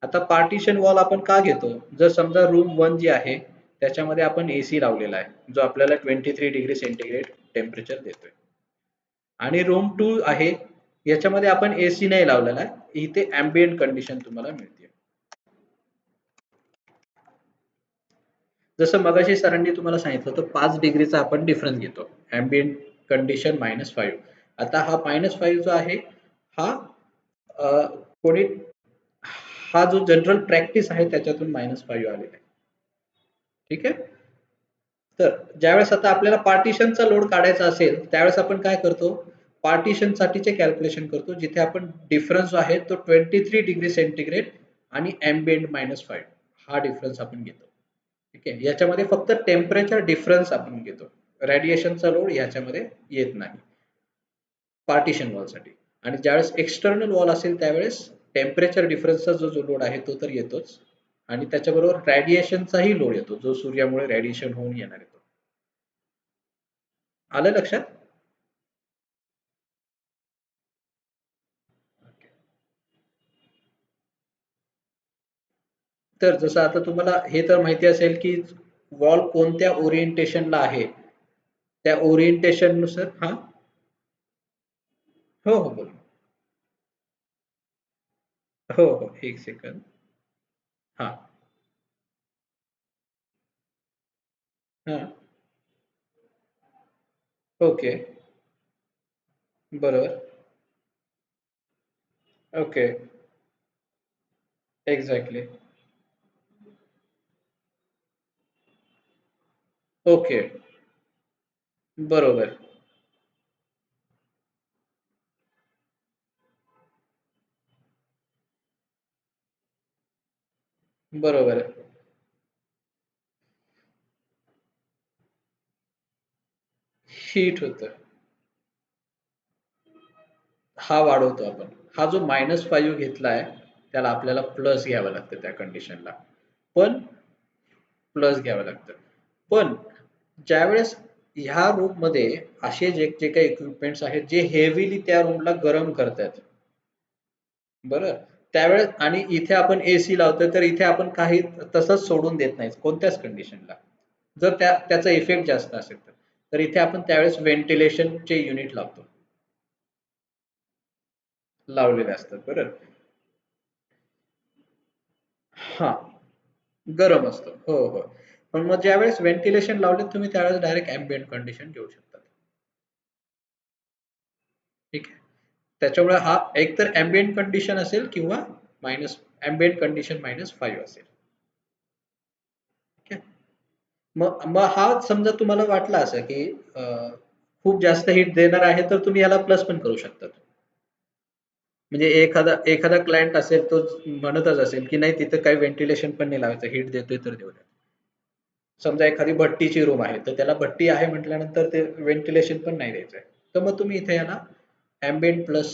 आता पार्टिशन वॉल आपण का घेतो? जर समजा रूम 1 जी आहे त्याच्यामध्ये आपण एसी लावलेला आहे, जो आपल्याला 23 डिग्री सेंटीग्रेड टेम्परेचर देतोय. आणि रूम 2 आहे, याच्यामध्ये आपण एसी नाही लावलेला आहे, इथे अँबिएंट कंडिशन तुम्हाला मिळते. जसं मगाशी सरांनी तुम्हाला सांगितलं होतं 5 डिग्रीचा आपण डिफरन्स घेतो. अँबिएंट कंडिशन -5. आता हा -5 जो आहे, हा अ, कोणी हा जो जनरल प्रॅक्टिस आहे त्याच्यातून -5 आलेला आहे. ठीक आहे. तर ज्यावेळेस आता आपल्याला पार्टिशनचा लोड काढायचा असेल, त्यावेळेस आपण काय करतो? पार्टिशन साठीचे कॅल्क्युलेशन करतो, जिथे आपण डिफरन्स जो आहे तो 23 डिग्री सेंटीग्रेड आणि अँबिएंट -5 हा डिफरन्स आपण घेतो. ठीक आहे. याच्यामध्ये फक्त टेम्परेचर डिफरन्स आपण घेतो. रेडिएशनचा लोड याच्यामध्ये येत नाही पार्टिशन वॉलसाठी. आणि ज्यावेळेस एक्सटर्नल वॉल असेल त्यावेळेस टेम्परेचर डिफरन्सचा जो लोड आहे तो तर येतोच, आणि त्याच्याबरोबर रेडिएशनचाही लोड येतो, जो सूर्यामुळे रेडिएशन होऊन येणार येतो. आलं लक्षात? तर जसं आता तुम्हाला हे तर माहिती असेल की वॉल कोणत्या ओरिएंटेशनला आहे, त्या ओरिएंटेशन नुसार हा. हो हो बोल. हो हो एक सेकंद. हा. हा. ओके. बरोबर. ओके. एक्झॅक्टली. ओके. बरोबर. बरोबर. हीट होतं. हा वाढवतो आपण. हा जो -5 घेतला आहे, त्याला आपल्याला प्लस घ्यावं लागतं त्या कंडिशनला. पण प्लस घ्यावं लागतं. पण ज्यावेळेस ह्या रूममध्ये असे जे जे काही इक्विपमेंट्स आहेत, जे हेवीली त्या रूमला गरम करतायत. बरं. त्यावेळेस आणि इथे आपण एसी लावतोय, तर इथे आपण काही तसंच सोडून देत नाही कोणत्याच कंडिशनला. जर त्याचा इफेक्ट जास्त असेल तर. तर इथे आपण त्यावेळेस व्हेंटिलेशनचे युनिट लावतो. लावलेले असतात. बरं. हां. गरम असतं. हो, हो. पण मग ज्यावेळेस व्हेंटिलेशन लावले तुम्ही त्यावेळेस डायरेक्ट अँबिएंट कंडिशन घेऊ शकता. ठीक आहे. त्याच्यामुळे हा एकतर अँबिएंट कंडिशन असेल किंवा मायनस अँबिएंट कंडिशन -5 असेल. ठीक आहे. मग मग हा समजा तुम्हाला वाटला असं की खूप जास्त हीट देणार आहे तर तुम्ही याला प्लस पण करू शकता. म्हणजे एखादा एखादा क्लायंट असेल तो म्हणतच असेल की नाही तिथं काही व्हेंटिलेशन पण नाही लावायचं, हीट देतोय तर देऊ द्या. समजा एखादी भट्टीची रूम आहे तर त्याला भट्टी आहे म्हटल्यानंतर ते व्हेंटिलेशन पण नाही द्यायचं आहे. तर मग तुम्ही इथे याला अँबिएंट प्लस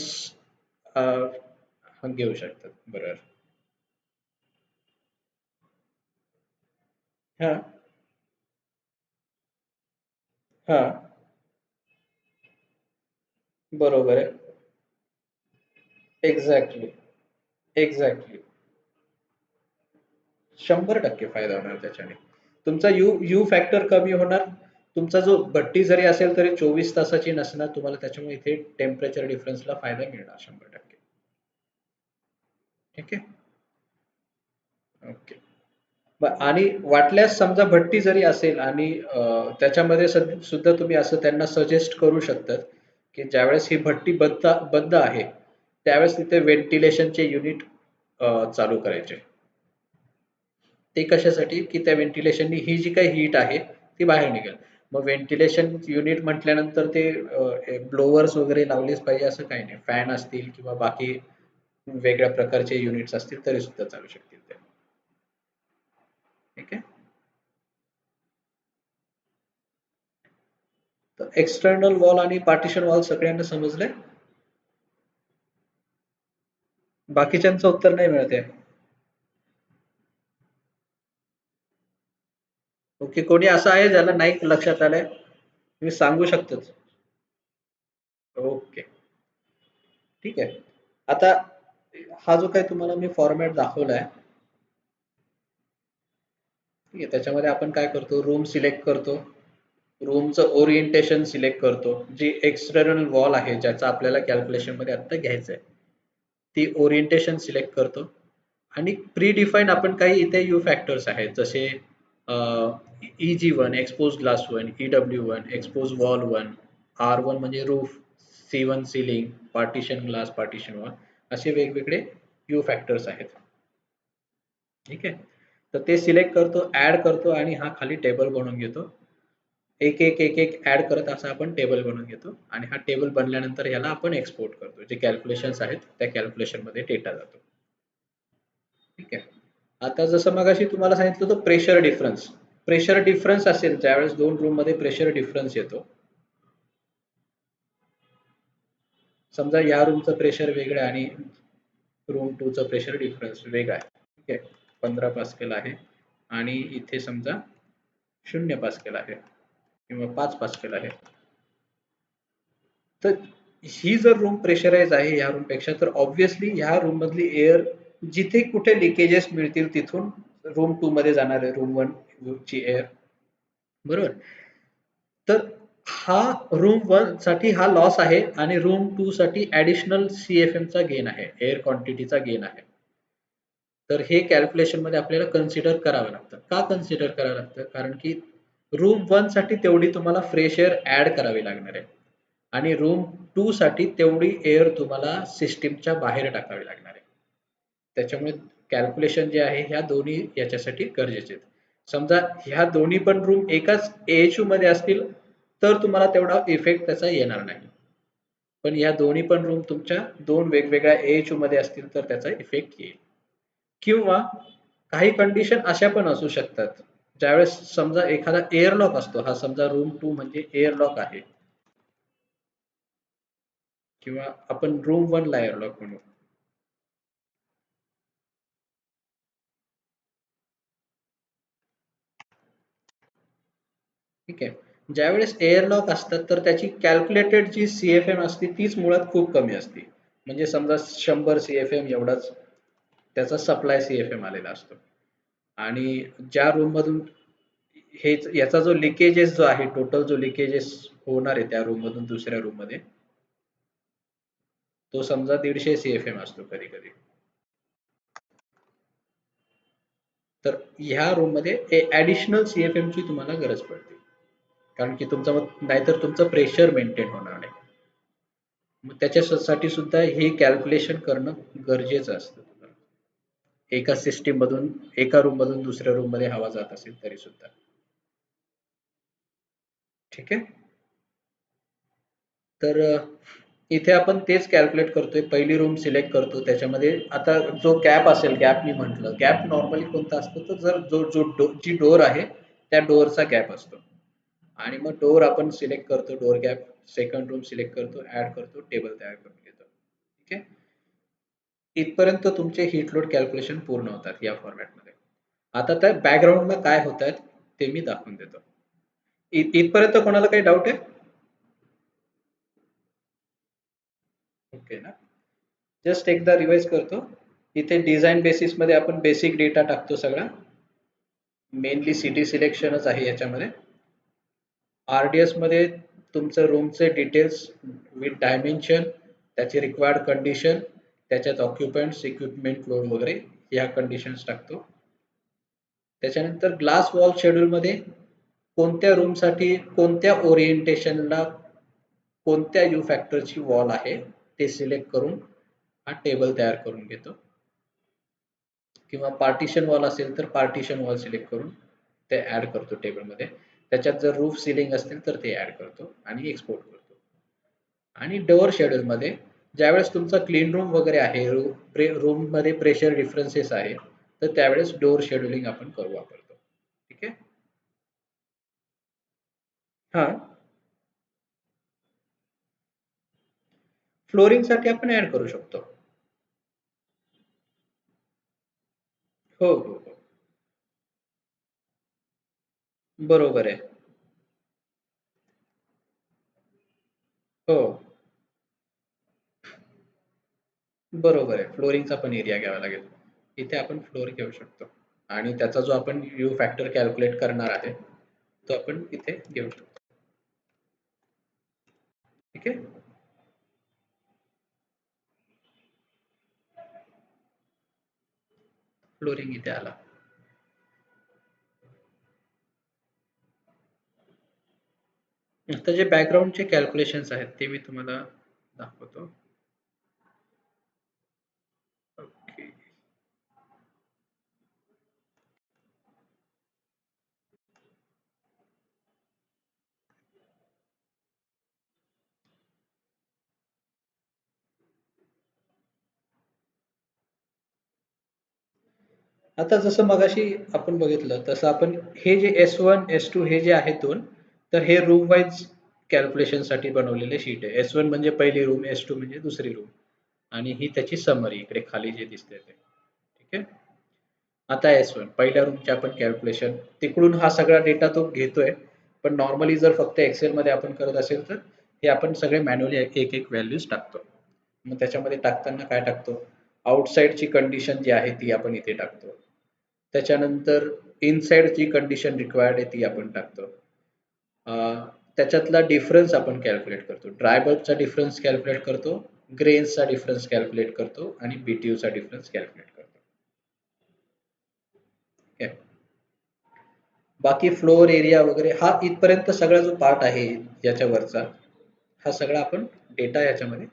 घेऊ शकतात. बरोबर. हां, हां. बरोबर आहे. Exactly, exactly. 100% फायदा होणार त्याच्याने. तुमचा यू फॅक्टर कमी होणार. तुमचा जो भट्टी जरी असेल तरी 24 तासाची नसणार तुम्हाला त्याच्यामुळे इथे टेम्परेचर डिफरन्सला फायदा मिळणार 100%. ठीक आहे. ओके. आणि वाटल्यास समजा भट्टी जरी असेल आणि त्याच्यामध्ये सुद्धा तुम्ही असं त्यांना सजेस्ट करू शकतात की ज्यावेळेस ही भट्टी बंद बंद आहे त्यावेळेस तिथे व्हेंटिलेशनचे युनिट चालू करायचे. ते कशासाठी की त्या व्हेंटिलेशननी ही जी काही हीट आहे ती बाहेर निघेल. मग व्हेंटिलेशन युनिट म्हटल्यानंतर ते ब्लोअर्स वगैरे लावलेच पाहिजे असं काही नाही. फॅन असतील किंवा बाकी वेगळ्या प्रकारचे युनिट्स असतील तरी सुद्धा चालू शकतील ते. ठीक आहे. तर एक्सटर्नल वॉल आणि पार्टिशन वॉल सगळ्यांना समजलंय. बाकीच्यांचं उत्तर नाही मिळते. ओके. कोणी असं आहे ज्याला नाही लक्षात आलंय तुम्ही सांगू शकतात. ओके. ठीक आहे. आता हा जो काही तुम्हाला मी फॉर्मॅट दाखवलाय, ठीक आहे. त्याच्यामध्ये आपण काय करतो, रूम सिलेक्ट करतो. रूमचं ओरिएंटेशन सिलेक्ट करतो. जी एक्सटर्नल वॉल आहे ज्याचा आपल्याला कॅल्क्युलेशनमध्ये आता घ्यायचं आहे. ती ओरिएंटेशन सिलेक्ट करतो. आणि प्री डिफाईन आपण काही इथे यू फॅक्टर्स आहेत जसे EG1 expose glass 1, EW1 expose wall 1, R1 म्हणजे roof, C1 ceiling, partition glass, partition wall असे वेगवेगळे यू फॅक्टर्स आहेत. ठीक आहे. तर ते सिलेक्ट करतो, ऍड करतो आणि हा खाली टेबल बनवून घेतो. एक एक एक एक ऍड करत असा आपण टेबल बनवून घेतो आणि हा टेबल बनल्यानंतर याला आपण एक्सपोर्ट करतो. जे कॅल्क्युलेशन्स आहेत त्या कॅल्क्युलेशन मध्ये डेटा जातो. ठीक आहे. आता जसं मगाशी तुम्हाला सांगितलं होतं प्रेशर डिफरन्स. प्रेशर डिफरन्स असेल ज्यावेळेस दोन रूम मध्ये प्रेशर डिफरन्स येतो. समजा या रूमचं प्रेशर वेगळं आहे आणि रूम 2 चं प्रेशर डिफरन्स वेगळा आहे. ठीक आहे. 15 पास्कल आहे आणि इथे समजा 0 पास्कल आहे किंवा 5 पास्कल आहे. तर ही जर रूम प्रेशराईज आहे ह्या रूम पेक्षा तर ऑब्व्हियसली ह्या रूम मधली एअर जिथे कुठे लिकेजेस मिळतील तिथून रूम 2 मध्ये जाणार आहे रूम 1 ची एअर, बरोबर. तर हा रूम 1 साठी हा लॉस आहे आणि रूम 2 साठी ऍडिशनल CFM चा गेन आहे, एअर क्वांटिटीचा गेन आहे. तर हे कॅल्क्युलेशन मध्ये आपल्याला कन्सिडर करावं लागतं. का कन्सिडर करावं लागतं? कारण की रूम 1 साठी तेवढी तुम्हाला फ्रेश एअर ऍड करावी लागणार आहे आणि रूम 2 साठी तेवढी एअर तुम्हाला सिस्टीमच्या बाहेर टाकावी लागणार आहे. त्याच्यामुळे कॅल्क्युलेशन जे आहे ह्या दोन्ही याच्यासाठी गरजेचे आहेत. समजा ह्या दोन्ही पण रूम एकाच AHU मध्ये असतील तर तुम्हाला तेवढा इफेक्ट त्याचा येणार नाही. पण ह्या दोन्ही पण रूम तुमच्या दोन वेगवेगळ्या AHU मध्ये असतील तर त्याचा इफेक्ट येईल. किंवा काही कंडिशन अशा पण असू शकतात ज्यावेळेस समजा एखादा एअरलॉक असतो, हा समजा रूम 2 म्हणजे एअरलॉक आहे किंवा आपण रूम 1 ला एअरलॉक म्हणू. ठीक आहे. ज्यावेळेस एअरलॉक असतात तर त्याची कॅल्क्युलेटेड जी CFM असते तीच मुळात खूप कमी असते. म्हणजे समजा 100 CFM एवढाच त्याचा सप्लाय CFM आलेला असतो. आणि ज्या रूम मधून हेच याचा जो लिकेजेस जो आहे, टोटल जो लिकेजेस होणार आहे त्या रूम मधून दुसऱ्या रूम मध्ये, तो समजा 150 CFM असतो कधी कधी. तर ह्या रूम मध्ये ऍडिशनल CFM ची तुम्हाला गरज पडते. कारण की तुमचं नाहीतर तुमचं प्रेशर मेंटेन होणार नाही. मग त्याच्यासाठी सुद्धा हे कॅल्क्युलेशन करणं गरजेचं असतं. एका सिस्टीम मधून एका रूम मधून दुसऱ्या रूम मध्ये हवा जात असेल तरी सुद्धा. ठीक आहे. तर इथे आपण तेच कॅल्क्युलेट करतोय. पहिली रूम सिलेक्ट करतो, त्याच्यामध्ये आता जो गॅप असेल, गॅप मी म्हटलं, गॅप नॉर्मली कोणता असतो तर जर जी डोर आहे त्या डोअरचा गॅप असतो. आणि मग डोअर आपण सिलेक्ट करतो, door gap, second room select करतो, ऍड करतो, टेबल तयार करून घेतो. ठीक आहे. इथपर्यंत तुमचे हीट लोड कॅल्क्युलेशन पूर्ण होतात या फॉर्मॅटमध्ये. आता त्या बॅकग्राऊंडला काय होत आहेत ते मी दाखवून देतो. इथपर्यंत कोणाला काही डाऊट आहे? ओके ना. जस्ट एकदा रिवाइज करतो. इथे डिझाईन बेसिस मध्ये आपण बेसिक डेटा टाकतो सगळा. मेनली सिटी सिलेक्शनच आहे याच्यामध्ये. RDS मध्ये तुमचं रूमचे डिटेल्स विथ डायमेन्शन, त्याची रिक्वायर्ड कंडिशन, त्याच्यात ऑक्युपंट्स, इक्विपमेंट लोड वगैरे या कंडिशन्स टाकतो. त्याच्यानंतर ग्लास वॉल शेड्यूल मध्ये कोणत्या रूम साठी कोणत्या ओरिएंटेशनला कोणत्या यू फॅक्टरची वॉल आहे ते सिलेक्ट करून हा टेबल तयार करून घेतो. किंवा पार्टिशन वॉल असेल तर पार्टिशन वॉल सिलेक्ट करून ते ऍड करतो टेबलमध्ये. त्याच्यात जर रूफ सिलिंग असतील तर ते ऍड करतो आणि एक्सपोर्ट करतो. आणि डोअर शेड्यूल मध्ये ज्यावेळेस तुमचा क्लीन रूम वगैरे आहे, रूम मध्ये प्रेशर डिफरन्सेस आहे, तर त्यावेळेस डोअर शेड्यूलिंग आपण करू वापरतो. ठीक आहे. हा, फ्लोरिंग साठी आपण ऍड करू शकतो. हो हो हो, बरोबर आहे. हो, बरोबर आहे. फ्लोरिंगचा पण एरिया घ्यावा लागेल. इथे आपण फ्लोर घेऊ शकतो आणि त्याचा जो आपण यू फॅक्टर कॅल्क्युलेट करणार आहे तो आपण इथे घेऊ शकतो. ठीक आहे. फ्लोरिंग इथे आला. आता जे बॅकग्राऊंडचे कॅल्क्युलेशन्स आहेत ते मी तुम्हाला दाखवतो. ओके. आता जसं मगाशी आपण बघितलं तसं आपण हे जे S1 S2 हे जे आहेत दोन, तर हे रूम वाईज कॅल्क्युलेशन साठी बनवलेले शीट आहे. S1 म्हणजे पहिली रूम, S2 म्हणजे दुसरी रूम आणि ही त्याची समरी इकडे खाली जे दिसते ते. ठीक आहे. आता S1 पहिल्या रूमचे आपण कॅल्क्युलेशन, तिकडून हा सगळा डेटा तो घेतोय. पण नॉर्मली जर फक्त एक्सेल मध्ये आपण करत असेल तर हे आपण सगळे मॅन्युअली एक एक व्हॅल्यूज टाकतो. मग त्याच्यामध्ये टाकताना काय टाकतो, आउटसाइडची कंडिशन जी आहे ती आपण इथे टाकतो. त्याच्यानंतर इनसाइड जी कंडिशन रिक्वायर्ड आहे ती आपण टाकतो. त्याच्यातला डिफरन्स आपण कॅल्क्युलेट करतो. ड्राय बल्बचा डिफरन्स कॅल्क्युलेट करतो, ग्रेन्सचा डिफरन्स कॅल्क्युलेट करतो आणि BTUचा डिफरन्स कॅल्क्युलेट करतो. Okay. बाकी फ्लोअर एरिया वगैरे हा इथपर्यंत सगळा जो पार्ट आहे याच्यावरचा, हा सगळा आपण डेटा याच्यामध्ये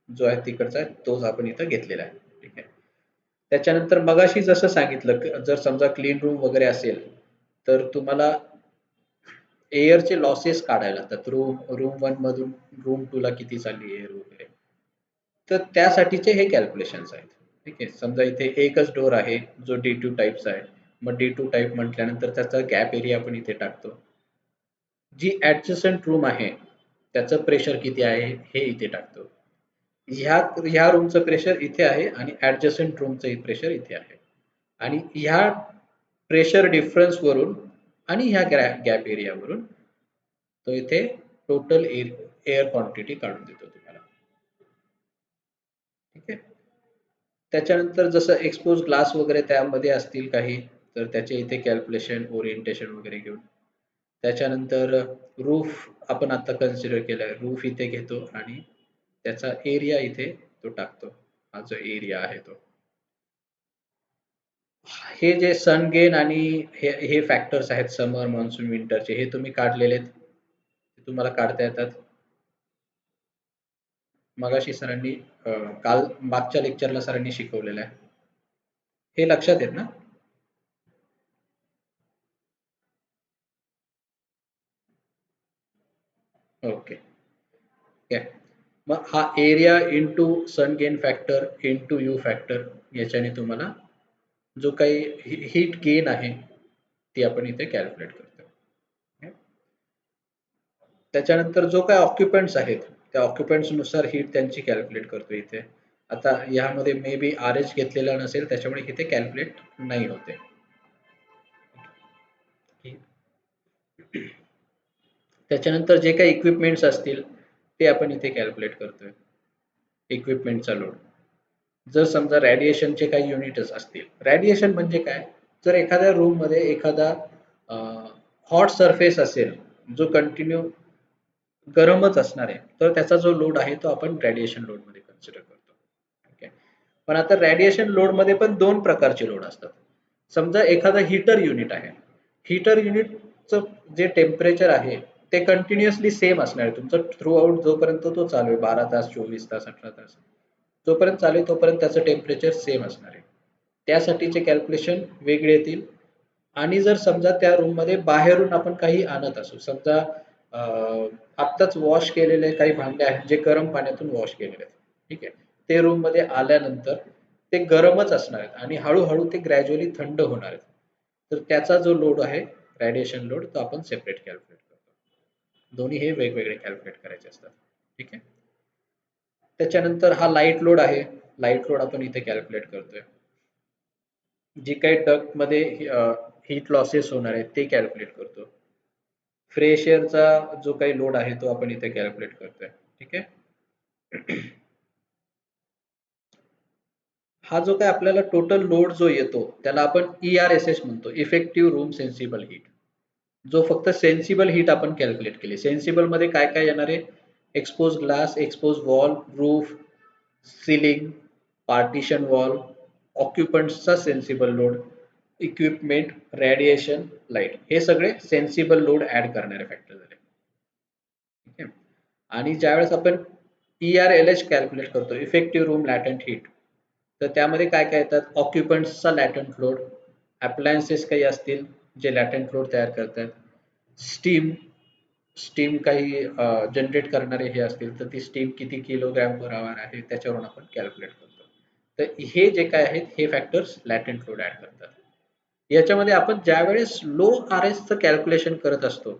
जो आहे तिकडचा तोच आपण इथं घेतलेला आहे. ठीक आहे. त्याच्यानंतर मगाशी जसं सांगितलं, जर समजा क्लीन रूम वगैरे असेल तर तुम्हाला एअरचे लॉसेस काढायला लागतात. रूम रूम 1 मधून रूम 2 ला किती चालली एअर वगैरे. तर त्यासाठीचे हे कॅल्क्युलेशन्स आहेत. ठीक आहे. समजा इथे एकच डोर आहे जो D2 टाईपचा आहे. मग D2 टाईप म्हटल्यानंतर त्याचा गॅप एरिया आपण इथे टाकतो. जी ऍडजस्टंट रूम आहे त्याचं प्रेशर किती आहे हे इथे टाकतो. ह्या रूमचं प्रेशर इथे आहे आणि ऍडजस्टंट रूमचं प्रेशर इथे आहे. आणि ह्या प्रेशर डिफरन्स वरून आणि ह्या गॅप एरियावरून तो इथे टोटल एअर क्वांटिटी काढून देतो तुम्हाला. ठीक आहे. त्याच्यानंतर जसं एक्सपोज ग्लास वगैरे त्यामध्ये असतील काही तर त्याचे इथे कॅल्क्युलेशन ओरिएंटेशन वगैरे घेऊन त्याच्यानंतर रूफ आपण आता कन्सिडर केलाय. रूफ इथे घेतो आणि त्याचा एरिया इथे तो टाकतो. हा जो एरिया आहे तो. हे जे सन गेन आणि हे फॅक्टर्स आहेत समर मान्सून विंटरचे हे तुम्ही काढलेले आहेत. तुम्हाला काढता येतात. मगाशी सरांनी काल मागच्या लेक्चरला सरांनी शिकवलेलं आहे. हे लक्षात येत ना? ओके. मग हा area into sun gain factor into U factor याच्याने तुम्हाला जो काही हीट गेन आहे ती आपण इथे कॅल्क्युलेट करतो. त्याच्यानंतर जो काही ऑक्युपंट्स आहेत त्या ऑक्युपंट्स नुसार हीट त्यांची कॅल्क्युलेट करतो इथे. आता यामध्ये मे बी RH घेतलेला नसेल त्याच्यामुळे इथे कॅल्क्युलेट नाही होते. त्याच्यानंतर जे काही इक्विपमेंट्स असतील ते आपण इथे कॅल्क्युलेट करतोय. इक्विपमेंटचा लोड. जर समजा रेडिएशनचे काही युनिट्स असतील. रेडिएशन म्हणजे काय? जर एखाद्या रूम मध्ये एखादा हॉट सरफेस असेल जो कंटिन्यू गरमच असणार आहे तर त्याचा जो लोड आहे तो आपण रेडिएशन लोड मध्ये कन्सिडर करतो. ओके. पण आता रेडिएशन लोड मध्ये पण दोन प्रकारचे लोड असतात. समजा एखादा हीटर युनिट आहे. हीटर युनिटचं जे टेम्परेचर आहे ते कंटिन्युअसली सेम असणार आहे. तुमचं थ्रू आउट जोपर्यंत तो चालू आहे 12 तास 24 तास 18 तास जोपर्यंत चालू आहे तोपर्यंत त्याचं टेम्परेचर सेम असणार आहे. त्यासाठीचे कॅल्क्युलेशन वेगळे येतील. आणि जर समजा त्या रूम मध्ये बाहेरून आपण काही आणत असू समजा आत्ताच वॉश केलेले काही भांडे आहेत जे गरम पाण्यातून वॉश केलेले आहेत. ठीक आहे. ते रूम मध्ये आल्यानंतर ते गरमच असणार आहेत आणि हळूहळू ते ग्रॅज्युअली थंड होणार आहेत. तर त्याचा जो लोड आहे रेडिएशन लोड तो आपण सेपरेट कॅल्क्युलेट करतो. दोन्ही हे वेगवेगळे कॅल्क्युलेट करायचे असतात. ठीक आहे. त्याच्यानंतर हा लाईट लोड आहे. लाईट लोड आपण इथे कॅल्क्युलेट करतोय. जी काही डक्ट मध्ये हीट लॉसेस होणार आहेत ते कॅल्क्युलेट करतो. फ्रेश एअरचा जो काही लोड आहे तो आपण इथे कॅल्क्युलेट करतोय. ठीक आहे. हा जो काय आपल्याला टोटल लोड जो येतो त्याला आपण ERSS म्हणतो. Effective room sensible heat. जो फक्त सेन्सिबल हीट आपण कॅल्क्युलेट केली. सेन्सिबल मध्ये काय काय येणार आहे? Expose glass, expose wall, roof, ceiling, partition wall, ऑक्युपंट्सचा sensible load, equipment, radiation, light हे सगळे सेन्सिबल लोड ऍड करणारे फॅक्टर झाले. ठीक आहे. आणि ज्यावेळेस आपण ERLH कॅल्क्युलेट करतो इफेक्टिव्ह रूम लॅटंट हीट तर त्यामध्ये काय काय येतात? ऑक्युपंट्सचा लॅटंट लोड, अप्लायन्सेस काही असतील जे लॅटंट लोड तयार करतात, स्टीम स्टीम काही जनरेट करणारे हे असतील तर ती स्टीम किती किलोग्रॅम पर आवर आहे त्याच्यावरून आपण कॅल्क्युलेट करतो. तर हे जे काय आहेत हे फॅक्टर्स लॅटंट लोड ऍड करतात. याच्यामध्ये आपण ज्यावेळेस लो RSचं कॅल्क्युलेशन करत असतो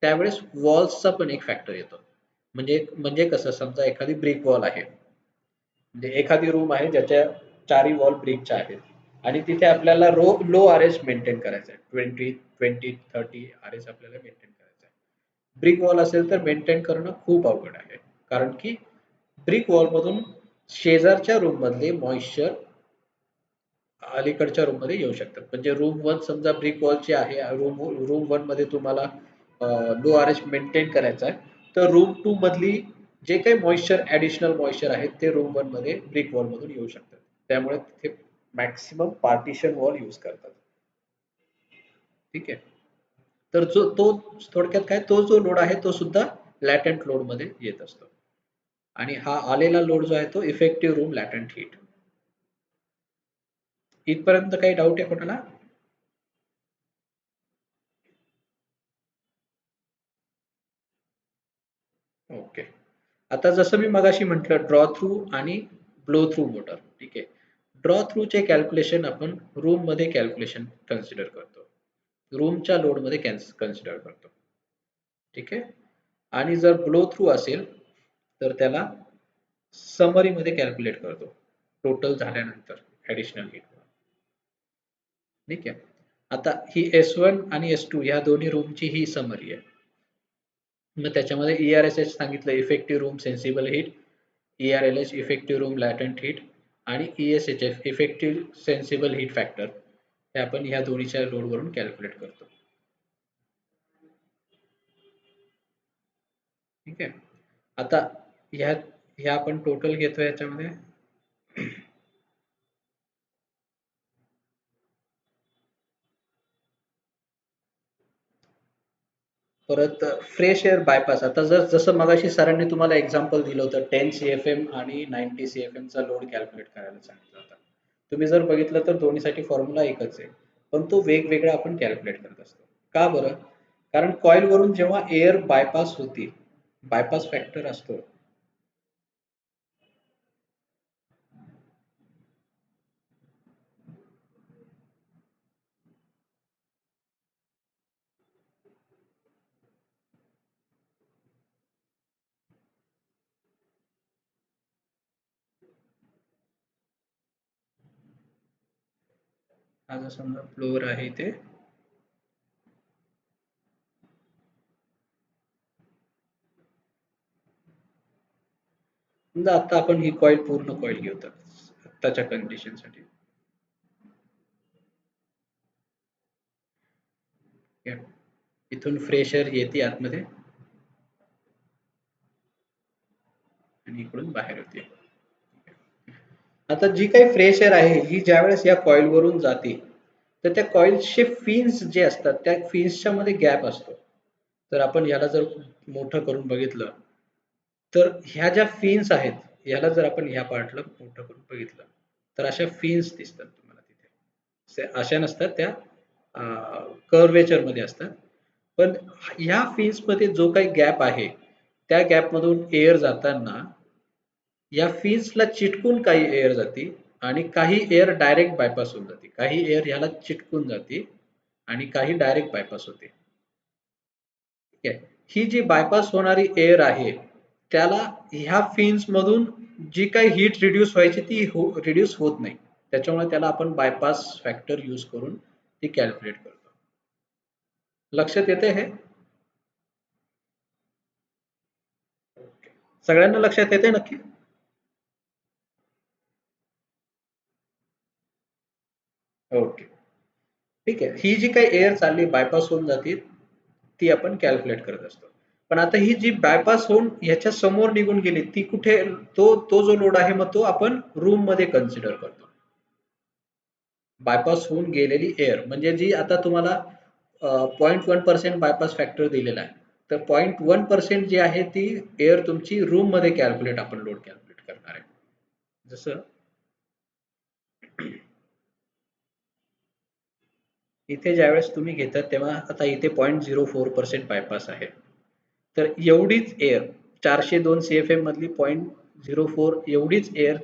त्यावेळेस वॉल्सचा पण एक फॅक्टर येतो. म्हणजे कसं समजा एखादी ब्रिक वॉल आहे. म्हणजे एखादी रूम आहे ज्याच्या चारही वॉल ब्रिकच्या आहेत आणि तिथे आपल्याला लो RS मेंटेन करायचं आहे. 20-30 RS आपल्याला मेंटेन करायचं आहे. ब्रिक वॉल असेल तर मेंटेन करणं खूप अवघड आहे. कारण की ब्रिक वॉल मधून शेजारच्या रूम मधले मॉइश्चर अलीकडच्या रूम मध्ये येऊ शकतात. म्हणजे रूम वन समजा ब्रिक वॉलची आहे, रूम वन मध्ये तुम्हाला लो आर एच मेंटेन करायचा आहे, तर रूम टू मधली जे काही मॉइश्चर ऍडिशनल मॉइश्चर आहेत ते रूम वन मध्ये ब्रिक वॉल मधून येऊ शकतात. त्यामुळे तिथे मॅक्सिमम पार्टिशन वॉल यूज करतात. ठीक आहे. तर तो थोडक्यात काय, तो जो लोड आहे तो सुद्धा लॅटेंट लोड मध्ये येत असतो. आणि हा आलेला लोड जो आहे तो इफेक्टिव्ह रूम लॅटेंट हीट. इथपर्यंत काही डाऊट आहे कोणाला? ओके. आता जसं मी मगाशी म्हटलं, ड्रॉ थ्रू आणि ब्लो थ्रू मोटर. ठीक आहे. ड्रॉ थ्रूचे कॅल्क्युलेशन आपण रूम मध्ये कॅल्क्युलेशन कन्सिडर करतो. रूमच्या लोड मध्ये कन्सिडर करतो. ठीक आहे. आणि जर ब्लो थ्रू असेल तर त्याला समरी मध्ये कॅल्क्युलेट करतो टोटल झाल्यानंतर ऍडिशनल हीट. ठीक आहे. आता ही S1 आणि S2 ह्या दोन्ही रूमची ही समरी आहे. मग त्याच्यामध्ये ERSH सांगितलं, effective room sensible heat, ERLH effective room latent heat आणि ESHF effective sensible heat factor, हे आपण ह्या दोन्हीच्या लोडवरून कॅल्क्युलेट करतो. ठीक आहे. आता ह्या आपण टोटल घेतो याच्यामध्ये. परत फ्रेश एअर बायपास. आता जसं मगाशी सरांनी तुम्हाला एक्झाम्पल दिलं होतं, 10 CFM आणि 90 CFM चा लोड कॅल्क्युलेट करायला सांगितलं होतं. तुम्ही जर बघितलं तर दोन्हीसाठी फॉर्म्युला एकच आहे, पण तो वेगवेगळा आपण कॅल्क्युलेट करत असतो. का बरं? कारण कॉईल वरून जेव्हा एअर बायपास होती, बायपास फॅक्टर असतो. हा जो समजा फ्लोअर आहे इथे, समजा आता आपण ही कॉईल पूर्ण कॉईल घेऊ तर आत्ताच्या कंडिशनसाठी. इथून फ्रेश एअर येते आतमध्ये आणि इकडून बाहेर होते. आता जी काही फ्रेश एअर आहे ही ज्यावेळेस या कॉईल वरून जाते, तर त्या कॉईल्सचे फिन्स जे असतात त्या फिन्सच्या मध्ये गॅप असतो. तर आपण याला जर मोठं करून बघितलं तर ह्या ज्या फिन्स आहेत, याला जर आपण ह्या पार्टला मोठं करून बघितलं तर अशा फिन्स दिसतात तुम्हाला तिथे. अशा नसतात त्या, कर्वेचर मध्ये असतात. पण ह्या फिन्स मध्ये जो काही गॅप आहे त्या गॅप मधून एअर जाताना या फिन्सला चिटकून काही एअर जाते आणि काही एअर डायरेक्ट बायपास होऊन जाते. काही एअर ह्याला चिटकून जाते आणि काही डायरेक्ट बायपास होते. ठीक आहे. ही जी बायपास होणारी एअर आहे त्याला ह्या फिन्स मधून जी काही हीट रिड्यूस व्हायची ती रिड्यूस होत नाही. त्याच्यामुळे त्याला आपण बायपास फॅक्टर यूज करून ती कॅल्क्युलेट करतो. लक्षात येते हे? सगळ्यांना लक्षात येते नक्की? ओके. ठीक आहे. ही जी काही एअर चालली बायपास होऊन जाते ती आपण कॅल्क्युलेट करत असतो. पण आता ही जी बायपास होऊन ह्याच्या समोर निघून गेली ती कुठे, तो जो लोड आहे मग तो आपण रूम मध्ये कन्सिडर करतो. बायपास होऊन गेलेली एअर म्हणजे जी आता तुम्हाला 0.1% बायपास फॅक्टर दिलेला आहे, तर 0.1% जी आहे ती एअर तुमची रूम मध्ये कॅल्क्युलेट, आपण लोड कॅल्क्युलेट करणार आहे. जसं इथे ज्यावेळेस तुम्ही घेतात तेव्हा आता इथे 0.04% बायपास आहे. तर एवढीच एअर 402 CFM मधली 0.04 एवढीच एअर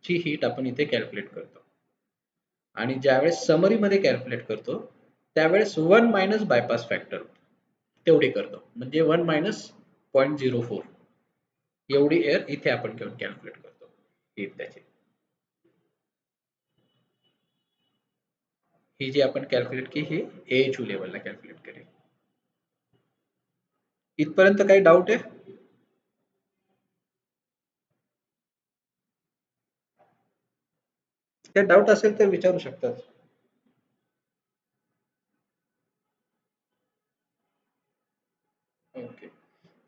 ची हीट आपण इथे कॅल्क्युलेट करतो. आणि ज्यावेळेस समरी मध्ये कॅल्क्युलेट करतो त्यावेळेस 1 मायनस बायपास फॅक्टर तेवढी करतो. म्हणजे 1 मायनस 0.04 एवढी एअर इथे आपण घेऊन कॅल्क्युलेट करतो हीट त्याची. ही जी आपण कॅल्क्युलेट की ही AHU लेवलला कॅल्क्युलेट करेल. इथपर्यंत काही डाऊट आहे? काही डाऊट असेल तर विचारू शकतात. ओके.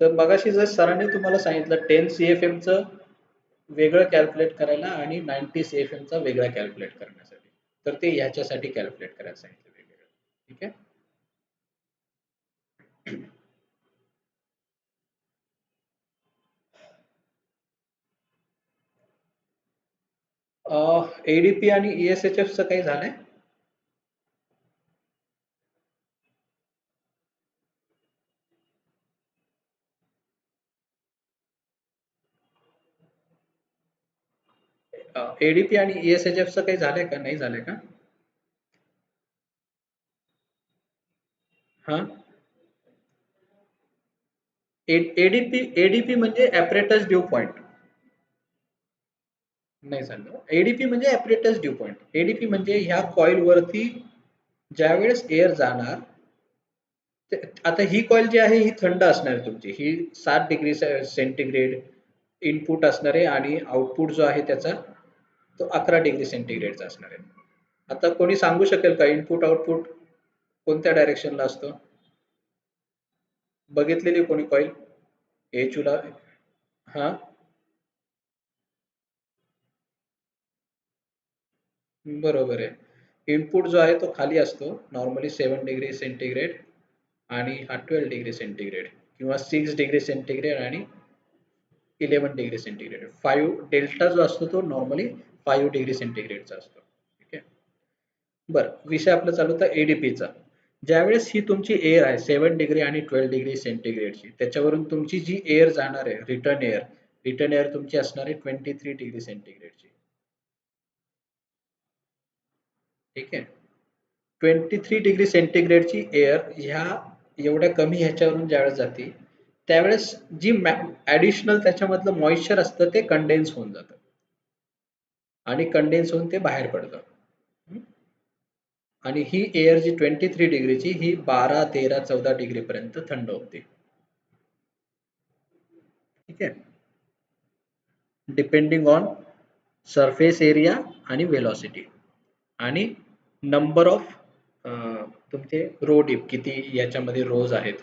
तर मगाशी जर सरांनी तुम्हाला सांगितलं 10 CFMचं वेगळं कॅल्क्युलेट करायला आणि 90 CFMचा वेगळा कॅल्क्युलेट करण्यासाठी. तर ते ह्याच्यासाठी कॅल्क्युलेट करायला सांगितलं वेगवेगळं. ठीक आहे. एडीपी आणि ESHFचं काही झालंय? एडीपी आणि ESHFचं काही झालंय का? नाही झालंय का? हा. एडीपी म्हणजे ॲपरेटस ड्यू पॉइंट. नाही झालं. एडीपी म्हणजे ॲपरेटस ड्यू पॉइंट. एडीपी म्हणजे ह्या कॉईल वरती ज्यावेळेस एअर जाणार, आता ही कॉईल जी आहे ही थंड असणार आहे तुमची. ही 7 डिग्री सेंटीग्रेड इनपुट असणार आहे आणि आउटपुट जो आहे त्याचा तो 11 डिग्री सेंटीग्रेडचा असणार आहे. आता कोणी सांगू शकेल का इनपुट आउटपुट कोणत्या डायरेक्शनला असतो? बघितलेली कोणी कॉईल? हे चुला. हा. बरोबर आहे. इनपुट जो आहे तो खाली असतो नॉर्मली 7 डिग्री सेंटीग्रेड आणि हा 12 डिग्री सेंटीग्रेड किंवा 6 डिग्री सेंटीग्रेड आणि 11 डिग्री सेंटीग्रेड. 5 डेल्टा जो असतो तो नॉर्मली 5 डिग्री सेंटीग्रेडचा असतो. ठीक आहे. बरं, विषय आपला चालू होता एडीपीचा. ज्यावेळेस ही तुमची एअर आहे 7 डिग्री आणि 12 डिग्री सेंटीग्रेडची, त्याच्यावरून तुमची जी एअर जाणार आहे रिटर्न एअर तुमची असणार आहे 23 डिग्री सेंटीग्रेडची. ठीक आहे. 23 डिग्री सेंटीग्रेडची एअर ह्या एवढ्या कमी ह्याच्यावरून ज्यावेळेस जाते त्यावेळेस जी ऍडिशनल त्याच्यामधलं मॉइश्चर असतं ते कंडेन्स होऊन जातं आणि कंडेन्स होऊन ते बाहेर पडतं. आणि ही एअर जी 23 डिग्रीची ही 12, 13, 14 डिग्री पर्यंत थंड होते. ठीक आहे. डिपेंडिंग ऑन सरफेस एरिया आणि वेलॉसिटी आणि नंबर ऑफ तुमचे रो डीप किती याच्यामध्ये रोज आहेत,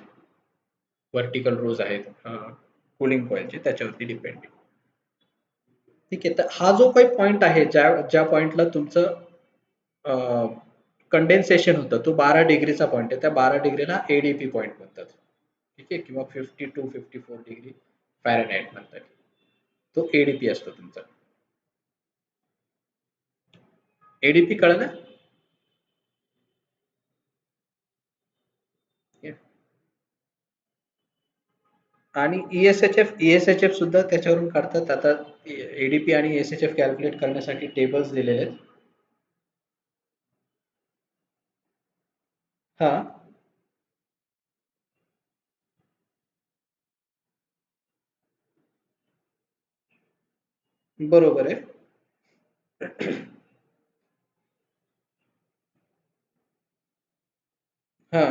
व्हर्टिकल रोज आहेत कूलिंग कॉइलचे, त्याच्यावरती डिपेंड. ठीक आहे. तर हा जो काही पॉइंट आहे ज्या ज्या पॉइंटला तुमचं कंडेन्सेशन होतं तो 12 डिग्रीचा पॉइंट आहे. त्या 12 डिग्रीला एडीपी पॉइंट म्हणतात. ठीक आहे. किंवा 52-54 डिग्री फॅरेनहाइट म्हणतात. तो एडीपी असतो तुमचा. एडीपी कळलं? आणि ESHF सुद्धा त्याच्यावरून काढतात. आता एडीपी आणि ESHF कॅल्क्युलेट करण्यासाठी टेबल्स दिलेले आहेत. हा. बरोबर आहे. हा.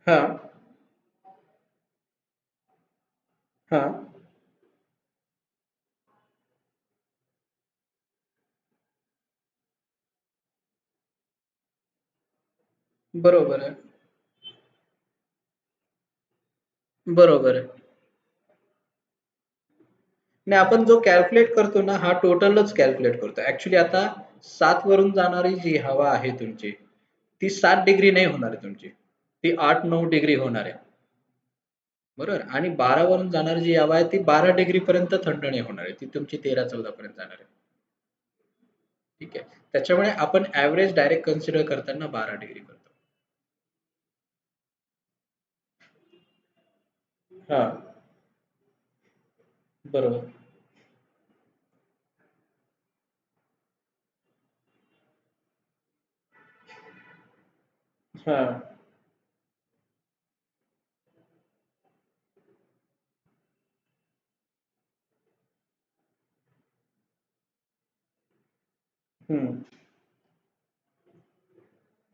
हा. हा. बरोबर आहे. बरोबर आहे. नाही, आपण जो कॅल्क्युलेट करतो ना हा टोटलच कॅल्क्युलेट करतो. ऍक्च्युली आता 7 वरून जाणारी जी हवा आहे तुमची ती 7 डिग्री नाही होणार आहे तुमची. ती 8-9 डिग्री होणार आहे. बरोबर. आणि 12 वरून जाणारी जी हवा आहे ती 12 डिग्री पर्यंत थंड नाही होणार आहे. ती तुमची 13-14 पर्यंत जाणार आहे. ठीक आहे. त्याच्यामुळे आपण ऍव्हरेज डायरेक्ट कन्सिडर करताना 12 डिग्री करतो. हा. बरोबर. हा. हम्म.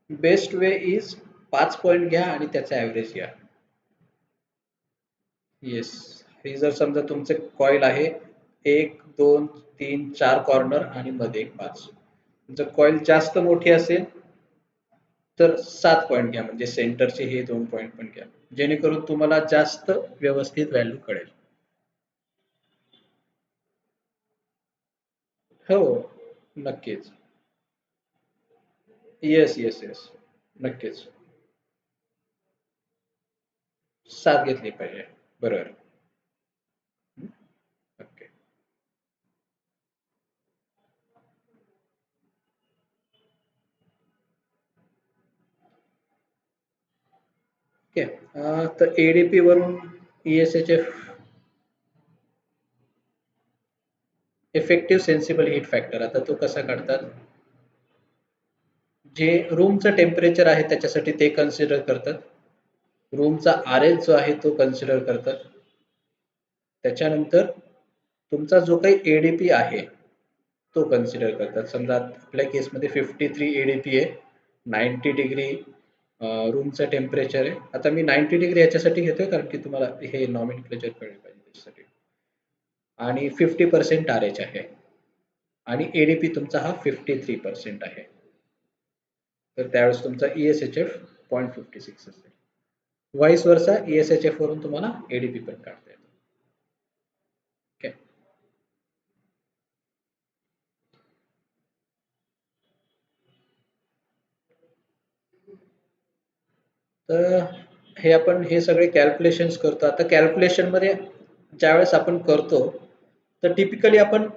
बेस्ट वे इज 5 पॉइंट घ्या आणि त्याचा ऍव्हरेज घ्या. येस. हे जर समजा तुमचे कॉईल आहे 1, 2, 3, 4 कॉर्नर आणि मध्ये एक 5. जर कॉईल जास्त मोठी असेल तर 7 पॉइंट घ्या, म्हणजे सेंटरचे हे 2 पॉइंट पण घ्या. जेणेकरून तुम्हाला जास्त व्यवस्थित व्हॅल्यू कळेल. हो, नक्कीच. Yes, yes, yes. नक्कीच. 7 घेतली पाहिजे. बरोबर. हं, ओके. ओके. तर एडीपी वरून ईएसएचएफ इफेक्टिव्ह सेन्सिबल हीट फॅक्टर. आता तो कसा काढतात? जे रूमचं टेम्परेचर आहे त्याच्यासाठी ते कन्सिडर करतात. रूमचा आरएच जो आहे तो कन्सिडर करतात. त्याच्यानंतर तुमचा जो काही एडीपी आहे तो कन्सिडर करतात. समजा आपल्या केसमध्ये 53 एडीपी आहे, 90 डिग्री रूमचं टेम्परेचर आहे. आता मी 90 डिग्री याच्यासाठी घेतोय कारण की तुम्हाला हे नॉमेनक्लेचर कळलं पाहिजे त्याच्यासाठी. आणि 50% आरएच आहे आणि एडीपी तुमचा हा 53% आहे. तर त्यावेळेस तुमचा ईएसएचएफ 0.56 असेल. व्हाईस वर्सा ईएसएचएफ वरून तुम्हाला एडीपी पण काढता येतो. ओके. तर हे आपण हे सगळे कॅल्क्युलेशन्स करतो. आता कॅल्क्युलेशन मध्ये ज्यावेळेस आपण करतो तर टिपिकली आपण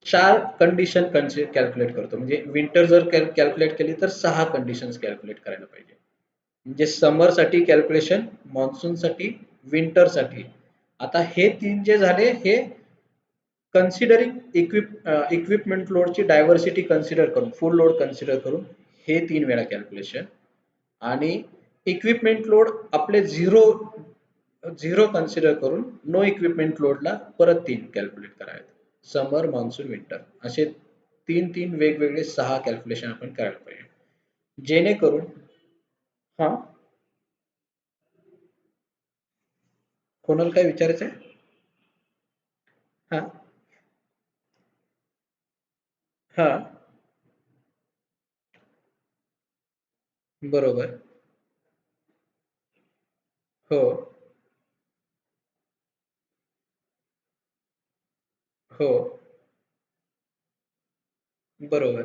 4 कंडिशन कॅल्क्युलेट करतो. म्हणजे विंटर जर कॅल्क्युलेट केली तर 6 कंडिशन्स कॅल्क्युलेट करायला पाहिजे. म्हणजे समरसाठी कॅल्क्युलेशन, मान्सूनसाठी, विंटरसाठी. आता हे 3 जे झाले हे कन्सिडरिंग इक्विपमेंट लोडची डायव्हर्सिटी कन्सिडर करून, फुल लोड कन्सिडर करून हे 3 वेळा कॅल्क्युलेशन. आणि इक्विपमेंट लोड आपले झिरो कन्सिडर करून नो इक्विपमेंट लोडला परत 3 कॅल्क्युलेट करायचे. समर, मान्सून, विंटर असे 3 वेगवेगळे 6 कॅल्क्युलेशन आपण करायला पाहिजे. जेणेकरून हा कोणाला काय विचारायचं आहे? हा हा बरोबर. हो हो बरोबर.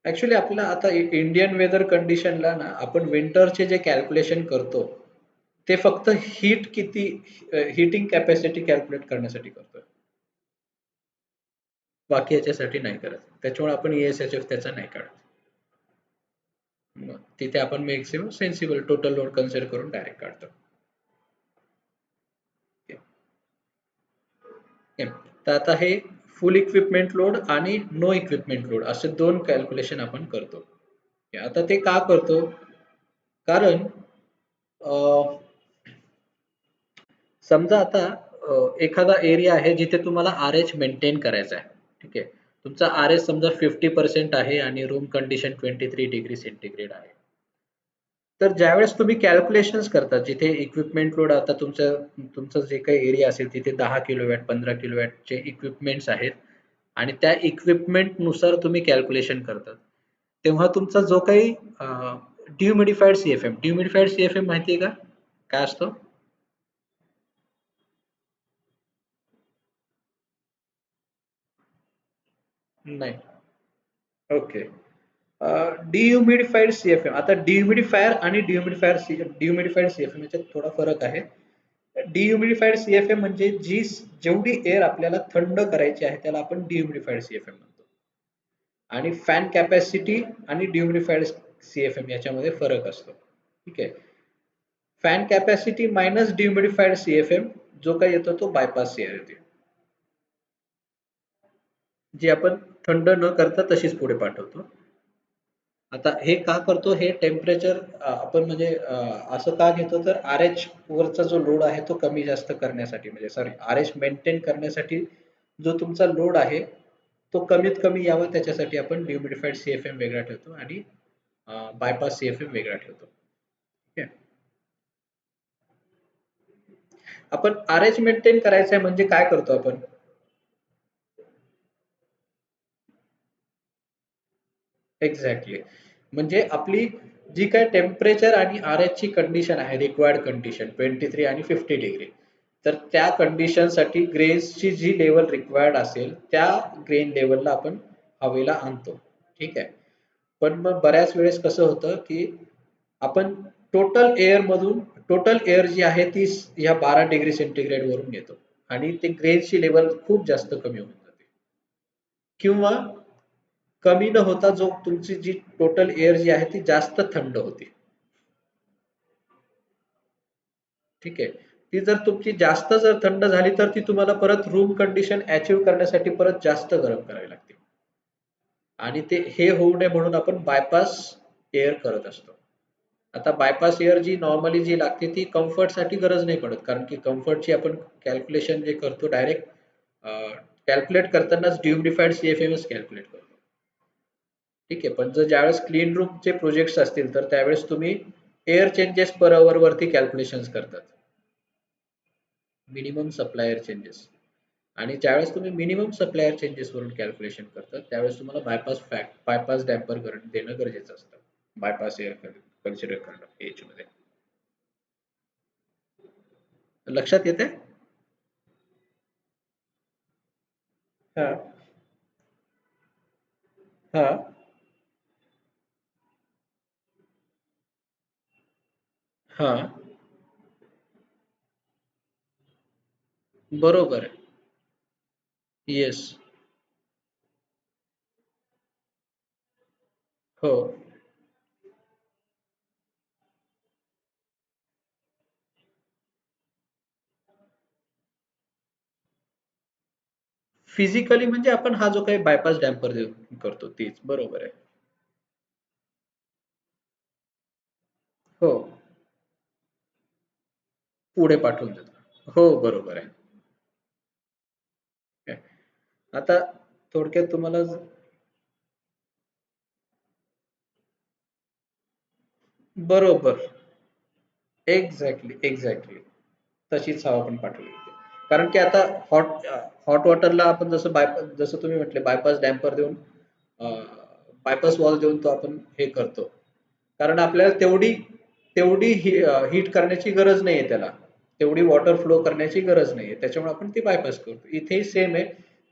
ऍक्च्युली आपलं आता इंडियन वेदर कंडिशनला ना आपण विंटरचे जे कॅल्क्युलेशन करतो ते फक्त हिटिंग कॅपॅसिटी कॅल्क्युलेट करण्यासाठी करतो. बाकी याच्यासाठी नाही करत. त्याच्यामुळे आपण ईएसएचएफ त्याचा नाही काढत. मग तिथे आपण maximum sensible total load consider करून डायरेक्ट काढतो. तर आता हे फुल इक्विपमेंट लोड आणि नो इक्विपमेंट लोड असे 2 कॅल्क्युलेशन आपण करतो. आता ते का करतो? कारण समजा आता एखादा एरिया आहे जिथे तुम्हाला आरएच मेंटेन करायचा आहे. ठीक आहे. तुमचा आरएच समजा 50% आहे आणि रूम कंडिशन 23 डिग्री सेंटीग्रेड आहे. तर ज्यावेळेस तुम्ही कॅल्क्युलेशन्स करता जिथे इक्विपमेंट लोड आता तुमचं जे काही एरिया असेल तिथे 10 किलोवॅट 15 किलोवॅटचे इक्विपमेंट्स आहेत आणि त्या इक्विपमेंट नुसार तुम्ही कॅल्क्युलेशन करतात. तेव्हा तुमचा जो काही डिह्युमिडिफाईड सीएफएम, डिह्युमिडिफाईड सीएफएम माहिती आहे का? काय असतो? नाही. ओके. डिह्युमिडिफाईड सीएफएम. आता डिह्युमिडिफायर आणि डिह्युमिडिफाईड सीएफएम याच्यात थोडा फरक आहे. डिह्युमिडिफाईड सीएफएम म्हणजे जेवढी एअर आपल्याला थंड करायची आहे त्याला आपण डिह्युमिडिफाईड सीएफएम म्हणतो. आणि फॅन कॅपॅसिटी आणि डिह्युमिडिफाईड सीएफएम याच्यामध्ये फरक असतो. ठीक आहे. फॅन कॅपॅसिटी मायनस डिह्युमिडिफाईड सीएफएम जो काही येतो तो बायपास एअर येते. जी आपण थंड न करता तशीच पुढे पाठवतो. आता हे का करतो? हे टेम्परेचर आपण म्हणजे असं का घेतो तर आरएच वरचा जो लोड आहे तो कमी जास्त करण्यासाठी, म्हणजे सॉरी आरएच मेंटेन करण्यासाठी जो तुमचा लोड आहे तो कमीत कमी यावा त्याच्यासाठी आपण डिह्युमिडिफाईड सीएफएम वेगळा ठेवतो आणि बायपास सीएफएम वेगळा ठेवतो. ठीक आहे. आपण आरएच मेंटेन करायचं आहे म्हणजे काय करतो आपण? एक्झॅक्टली. म्हणजे आपली जी काही टेम्परेचर आणि आरएचची कंडिशन आहे, रिक्वायर्ड कंडिशन 23 आणि 50 डिग्री. तर त्या कंडिशनसाठी ग्रेन्सची जी लेवल रिक्वायर्ड असेल, त्या ग्रेन लेवलला आपण हवेला आणतो. ठीक आहे. पण मग बऱ्याच वेळेस कसं होतं, की आपण टोटल एअर जी आहे ती ह्या 12 डिग्री सेंटीग्रेड वरून घेतो आणि ते ग्रेनची लेवल खूप जास्त कमी होऊन जाते. किंवा कमी न होता जो तुमची जी टोटल एअर जी आहे ती जास्त थंड होती. ठीक आहे. ती जर तुमची जास्त जर थंड झाली तर ती तुम्हाला परत रूम कंडिशन अचीव्ह करण्यासाठी परत जास्त गरम करावी लागते. आणि ते हे होऊ नये म्हणून आपण बायपास एअर करत असतो. आता बायपास एअर जी नॉर्मली जी लागते ती कम्फर्टसाठी गरज नाही पडत. कारण की कम्फर्टची आपण कॅल्क्युलेशन जे करतो डायरेक्ट कॅल्क्युलेट करतानाच डिहुमिडिफाईड सीएफएमच कॅल्क्युलेट करतो. ठीक आहे. पण जर ज्यावेळेस क्लीन रूमचे प्रोजेक्ट्स असतील तर त्यावेळेस तुम्ही एअर चेंजेस पर अवर वरती कॅल्क्युलेशन्स करतात. Minimum supplier changes. आणि ज्यावेळेस तुम्ही मिनिमम सप्लायर चेंजेस वरून कॅल्क्युलेशन करतात त्यावेळेस तुम्हाला बायपास डॅम्पर करंट देणं गरजेचं असतं. बायपास एअर कन्सिडर करणं एच मध्ये. लक्षात येते? हा. हा. हा. बरोबर आहे. येस. हो. फिजिकली म्हणजे आपण हा जो काही बायपास डॅम्पर करतो तीच बरोबर आहे. हो. पुढे पाठवून देतो. हो बरोबर आहे. आता थोडक्यात तुम्हाला बरोबर. एक्झॅक्टली. तशीच हवा पण पाठवली जाते. कारण की आता हॉट वॉटरला आपण जसं तुम्ही म्हटले बायपास डॅम्पर देऊन बायपास वॉल देऊन तो आपण हे करतो. कारण आपल्याला तेवढी हीट करण्याची गरज नाहीये त्याला. तेवढी वॉटर फ्लो करण्याची गरज नाहीये. त्याच्यामुळे आपण ती बायपास करतो. इथेही सेम आहे.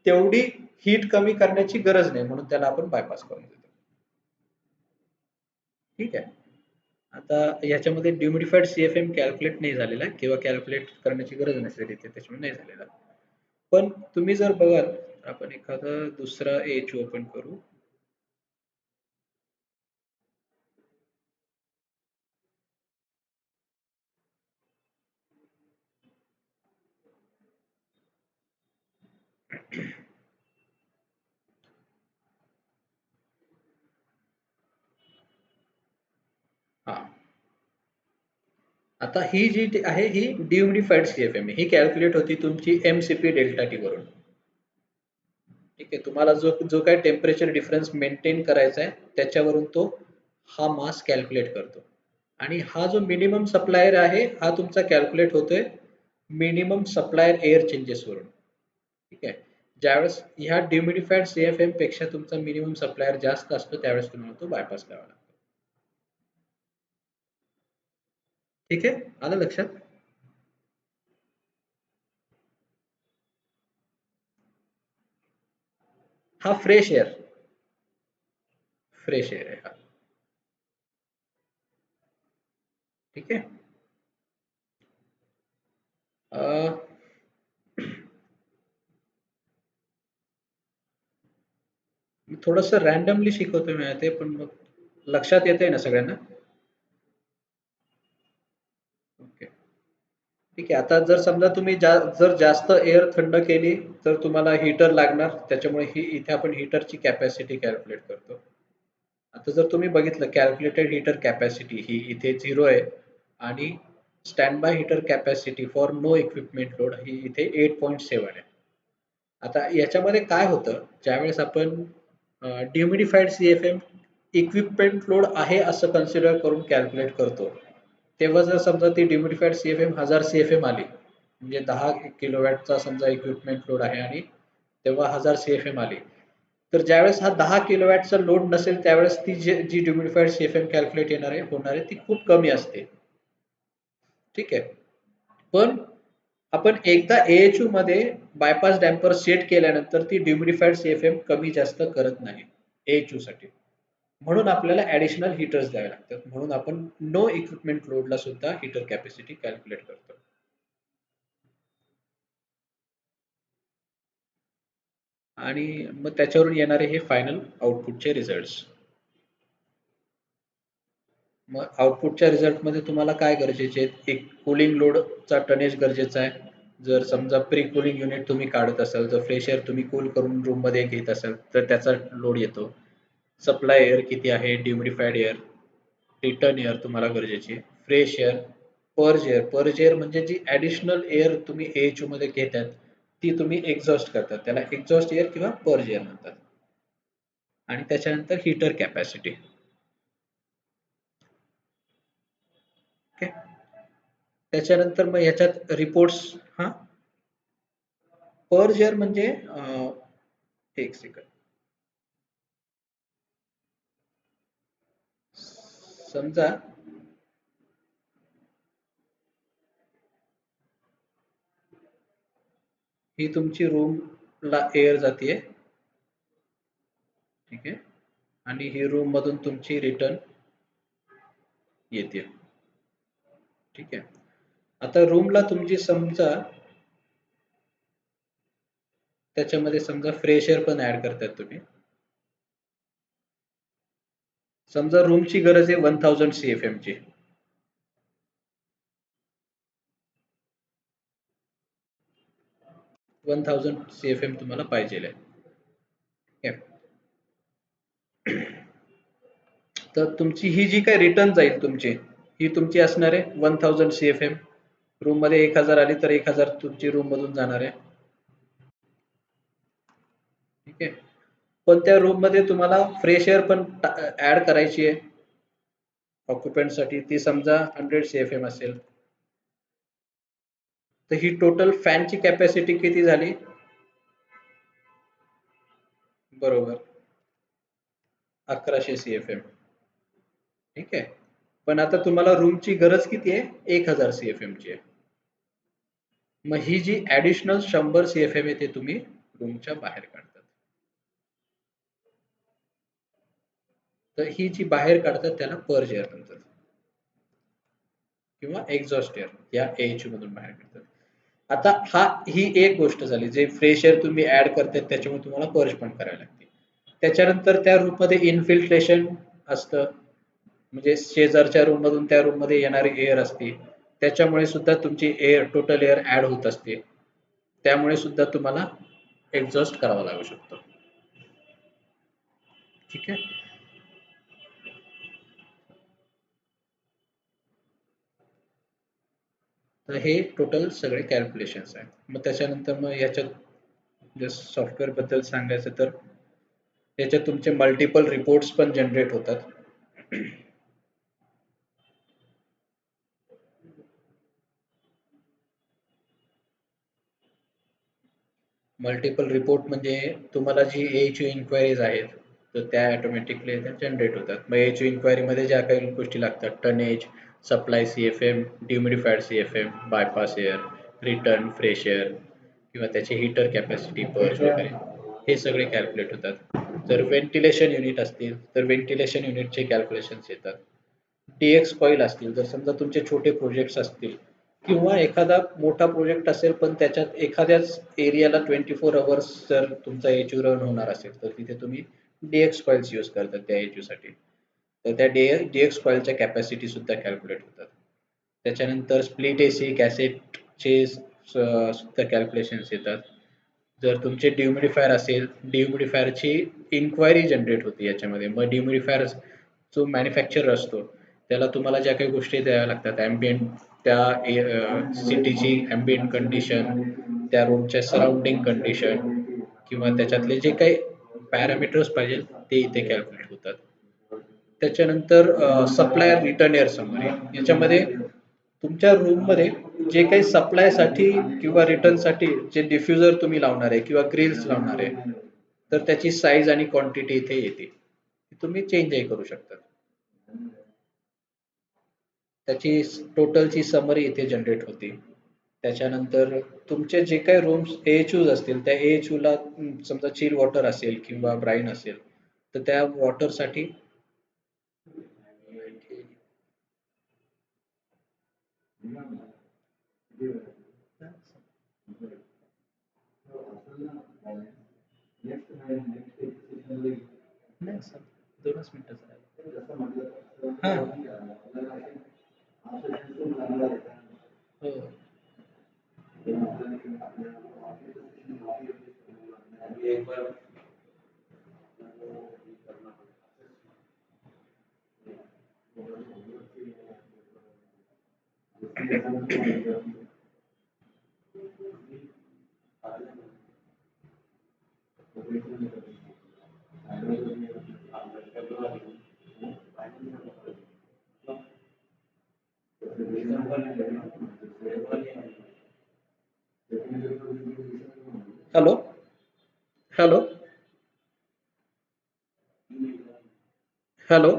तेवढी हीट कमी करण्याची गरज नाही म्हणून त्याला आपण बायपास करून देतो. ठीक आहे. आता याच्यामध्ये डिह्युमिडिफाईड सीएफएम कॅल्क्युलेट नाही झालेला किंवा कॅल्क्युलेट करण्याची गरज नसेल इथे त्याच्यामुळे नाही झालेला. पण तुम्ही जर बघाल आपण एखादा दुसरा एच ओपन करू. हा. आता ही जी आहे ही डिह्युमिडिफाईड सीएफएम ही कॅल्क्युलेट होती तुमची एमसीपी डेल्टा टी वरून. ठीक आहे. तुम्हाला जो जो काही टेम्परेचर डिफरन्स मेंटेन करायचा आहे त्याच्यावरून तो हा मास कॅल्क्युलेट करतो. आणि हा जो मिनिमम सप्लायर आहे हा तुमचा कॅल्क्युलेट होतोय मिनिमम सप्लायर एअर चेंजेस वरून. ठीक आहे. ज्यावेळेस ह्या डिह्युमिडिफाईड सीएफएम पेक्षा तुमचा मिनिमम सप्लायर जास्त असतो त्यावेळेस तुम्हाला तो बायपास करावा लागतो. ठीक आहे. आलं लक्षात? हा फ्रेश एअर आहे हा. ठीक आहे. अं, मी थोडस रॅन्डमली शिकवतो मी ते पण मग लक्षात येते ना सगळ्यांना? ओके. ठीक आहे. आता जर समजा तुम्ही जर जास्त एअर थंड केली तर तुम्हाला हीटर लागणार. त्याच्यामुळे ही इथे आपण हीटरची कॅपॅसिटी कॅल्क्युलेट करतो. आता जर तुम्ही बघितलं कॅल्क्युलेटेड हीटर कॅपॅसिटी ही इथे 0 आहे आणि stand by heater capacity for no equipment load ही इथे 8.7 आहे. आता याच्यामध्ये काय होतं ज्यावेळेस आपण डिह्युमिडिफाईड सीएफएम इक्विपमेंट लोड आहे असं कन्सिडर करून कॅल्क्युलेट करतो. तेव्हा जर समजा ती डिम्युडिफाईड CFM 1000 CFM आली, म्हणजे 10 किलोवॅटचा समजा इक्विपमेंट लोड आहे आणि तेव्हा 1000 CFM आली. तर ज्यावेळेस हा 10 किलोवॅटचा लोड नसेल त्यावेळेस ती जी डिम्युडिफाईड CFM कॅल्क्युलेट होणार आहे ती खूप कमी असते. ठीक आहे. पण आपण एकदा AHU मध्ये बायपास डॅम्पर सेट केल्यानंतर ती डिम्युडिफाईड CFM कमी जास्त करत नाही AHU साठी. म्हणून आपल्याला ऍडिशनल हीटर्स द्यावे लागतात. म्हणून आपण नो इक्विपमेंट लोडला सुद्धा हीटर कॅपॅसिटी कॅल्क्युलेट करतो. आणि मग त्याच्यावरून येणारे हे फायनल आउटपुटचे रिझल्ट्स. मग आउटपुटच्या रिझल्टमध्ये तुम्हाला काय गरजेचे आहेत? एक कूलिंग लोडचा टनेज गरजेचा आहे. जर समजा प्री कूलिंग युनिट तुम्ही काढत असाल, जर फ्रेश एअर तुम्ही कूल करून रूम मध्ये घेत असाल तर त्याचा लोड येतो. सप्लाय एअर किती आहे, ड्युमिडिफाईड एअर, रिटर्न एअर तुम्हाला गरजेची आहे, fresh air, purge air. Purge air म्हणजे जी ऍडिशनल एअर तुम्ही AHU मध्ये घेतात ती तुम्ही एक्झॉस्ट करतात, त्याला एक्झॉस्ट एअर किंवा पर्ज एअर म्हणतात. आणि त्याच्यानंतर हीटर कॅपॅसिटी. ओके. त्याच्यानंतर मग ह्याच्यात रिपोर्ट्स. हा, पर्ज एअर म्हणजे एक सेकंड, समजा ही तुमची रूम ला एअर जाते, ठीक आहे, आणि ही रूम मधून तुमची रिटर्न येते. ठीक आहे. आता रूमला तुमची समजा त्याच्यामध्ये समजा फ्रेश एअर पण ऍड करतात तुम्ही. समजा रूमची गरज आहे 1000 CFM ची. 1000 CFM तुम्हाला पाहिजे आहे. ठीक आहे. तर तुमची ही जी काही रिटर्न जाईल तुमची, ही तुमची असणार आहे 1000 CFM. रूम मध्ये 1000 आली तर 1000 तुमची रूम मधून जाणार आहे. ठीक आहे. पण त्या रूम मध्ये तुम्हाला फ्रेश एअर पण ऍड करायची आहे ऑक्युपंट साठी, ती समजा 100 CFM असेल. तर ही टोटल फॅनची कॅपॅसिटी किती झाली? बरोबर, 1100 CFM. ठीक आहे. पण आता तुम्हाला रूमची गरज किती आहे? 1000 CFM ची आहे. मग ही जी ऍडिशनल 100 CFM आहे ते तुम्ही रूमच्या बाहेर काढतात. तर ही जी बाहेर काढतात त्याला पर्ज एअर म्हणतात किंवा एक्झॉस्ट एअर, या AHU मधून बाहेर काढतात. आता ही एक गोष्ट झाली, जे फ्रेश एअर तुम्ही ऍड करतात त्याच्यामुळे तुम्हाला पर्ज पण करायला लागते. त्याच्यानंतर त्या रूम मध्ये इन्फिल्ट्रेशन असतं, म्हणजे शेजारच्या रूम मधून त्या रूम मध्ये येणारी एअर असते, त्याच्यामुळे सुद्धा तुमची एअर टोटल एअर ऍड होत असते. त्यामुळे सुद्धा तुम्हाला एक्झॉस्ट करावा लागू शकतो. ठीक आहे. तर हे टोटल सगळे कॅल्क्युलेशन्स आहेत. मग त्याच्यानंतर मग याच्यात जस्ट सॉफ्टवेअर बद्दल सांगायचं तर याच्यात तुमचे मल्टिपल रिपोर्ट्स पण जनरेट होतात. मल्टिपल रिपोर्ट म्हणजे तुम्हाला जी AHU इन्क्वायरीज आहेत तर त्या ऑटोमॅटिकली जनरेट होतात. मग AHU इन्क्वायरी मध्ये ज्या काही गोष्टी लागतात, tonnage, supply CFM, ड्युमिडिफाईड CFM, bypass air, return, fresh air किंवा त्याची हीटर कॅपॅसिटी, पर्ज वगैरे, हे सगळे कॅल्क्युलेट होतात. जर व्हेंटिलेशन युनिट असतील तर व्हेंटिलेशन युनिटचे कॅल्क्युलेशन्स येतात. TX कॉईल असतील, जर समजा तुमचे छोटे प्रोजेक्ट्स असतील किंवा एखादा मोठा प्रोजेक्ट असेल पण त्याच्यात एखाद्याच एरियाला 24 अवर्स जर तुमचा AHU रन होणार असेल तर तिथे तुम्ही DX कॉइल्स यूज करतात त्या AHU साठी. तर त्या DX कॉइलच्या कॅपॅसिटी सुद्धा कॅल्क्युलेट होतात. त्याच्यानंतर स्प्लिट AC कॅसेटचे सुद्धा कॅल्क्युलेशन्स येतात. जर तुमचे डिह्युमिडिफायर असेल, डिह्युमिडिफायरची इन्क्वायरी जनरेट होते याच्यामध्ये. मग डिह्युमिडिफायर जो मॅन्युफॅक्चरर असतो त्याला तुम्हाला ज्या काही गोष्टी द्याव्या लागतात, ॲम्बियंट, त्या सिटीची ॲम्बियंट कंडिशन, त्या रूमच्या सराउंडिंग कंडिशन किंवा त्याच्यातले जे काही पॅरामीटर्स पाहिजे ते इथे कॅल्क्युलेट होतात. त्याच्यानंतर सप्लायर रिटर्न एअर समरी. याच्यामध्ये तुमच्या रूम मध्ये जे काही सप्लाय साठी किंवा रिटर्न साठी जे डिफ्युजर तुम्ही लावणार आहे किंवा ग्रिल्स लावणार आहे, तर त्याची साईज आणि क्वांटिटी इथे येते. तुम्ही चेंजही करू शकता. त्याची टोटलची समरी इथे जनरेट होते. त्याच्यानंतर तुमचे जे काही रूम्स AHUs असतील, त्या AHU ला समजा चिल वॉटर असेल किंवा ब्राईन असेल, तर त्या वॉटरसाठी नाही सर, 2च मिनिटाचं राहिलं. हां. हो. हॅलो. हॅलो. हॅलो.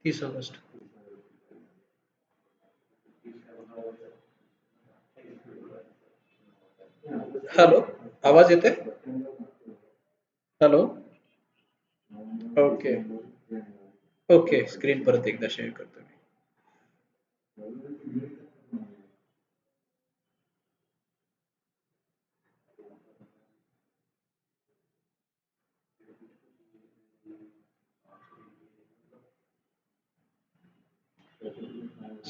तीस ऑगस्ट. हॅलो. आवाज येते? हॅलो. ओके. ओके. स्क्रीन परत एकदा शेअर करतो मी.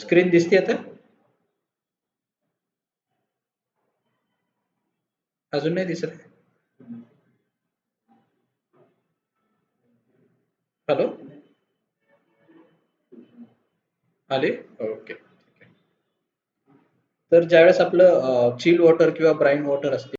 स्क्रीन दिसते आता? अजून नाही दिसत? हॅलो. आले? ओके. तर ज्यावेळेस आपलं चिल वॉटर किंवा ब्राईन वॉटर असते,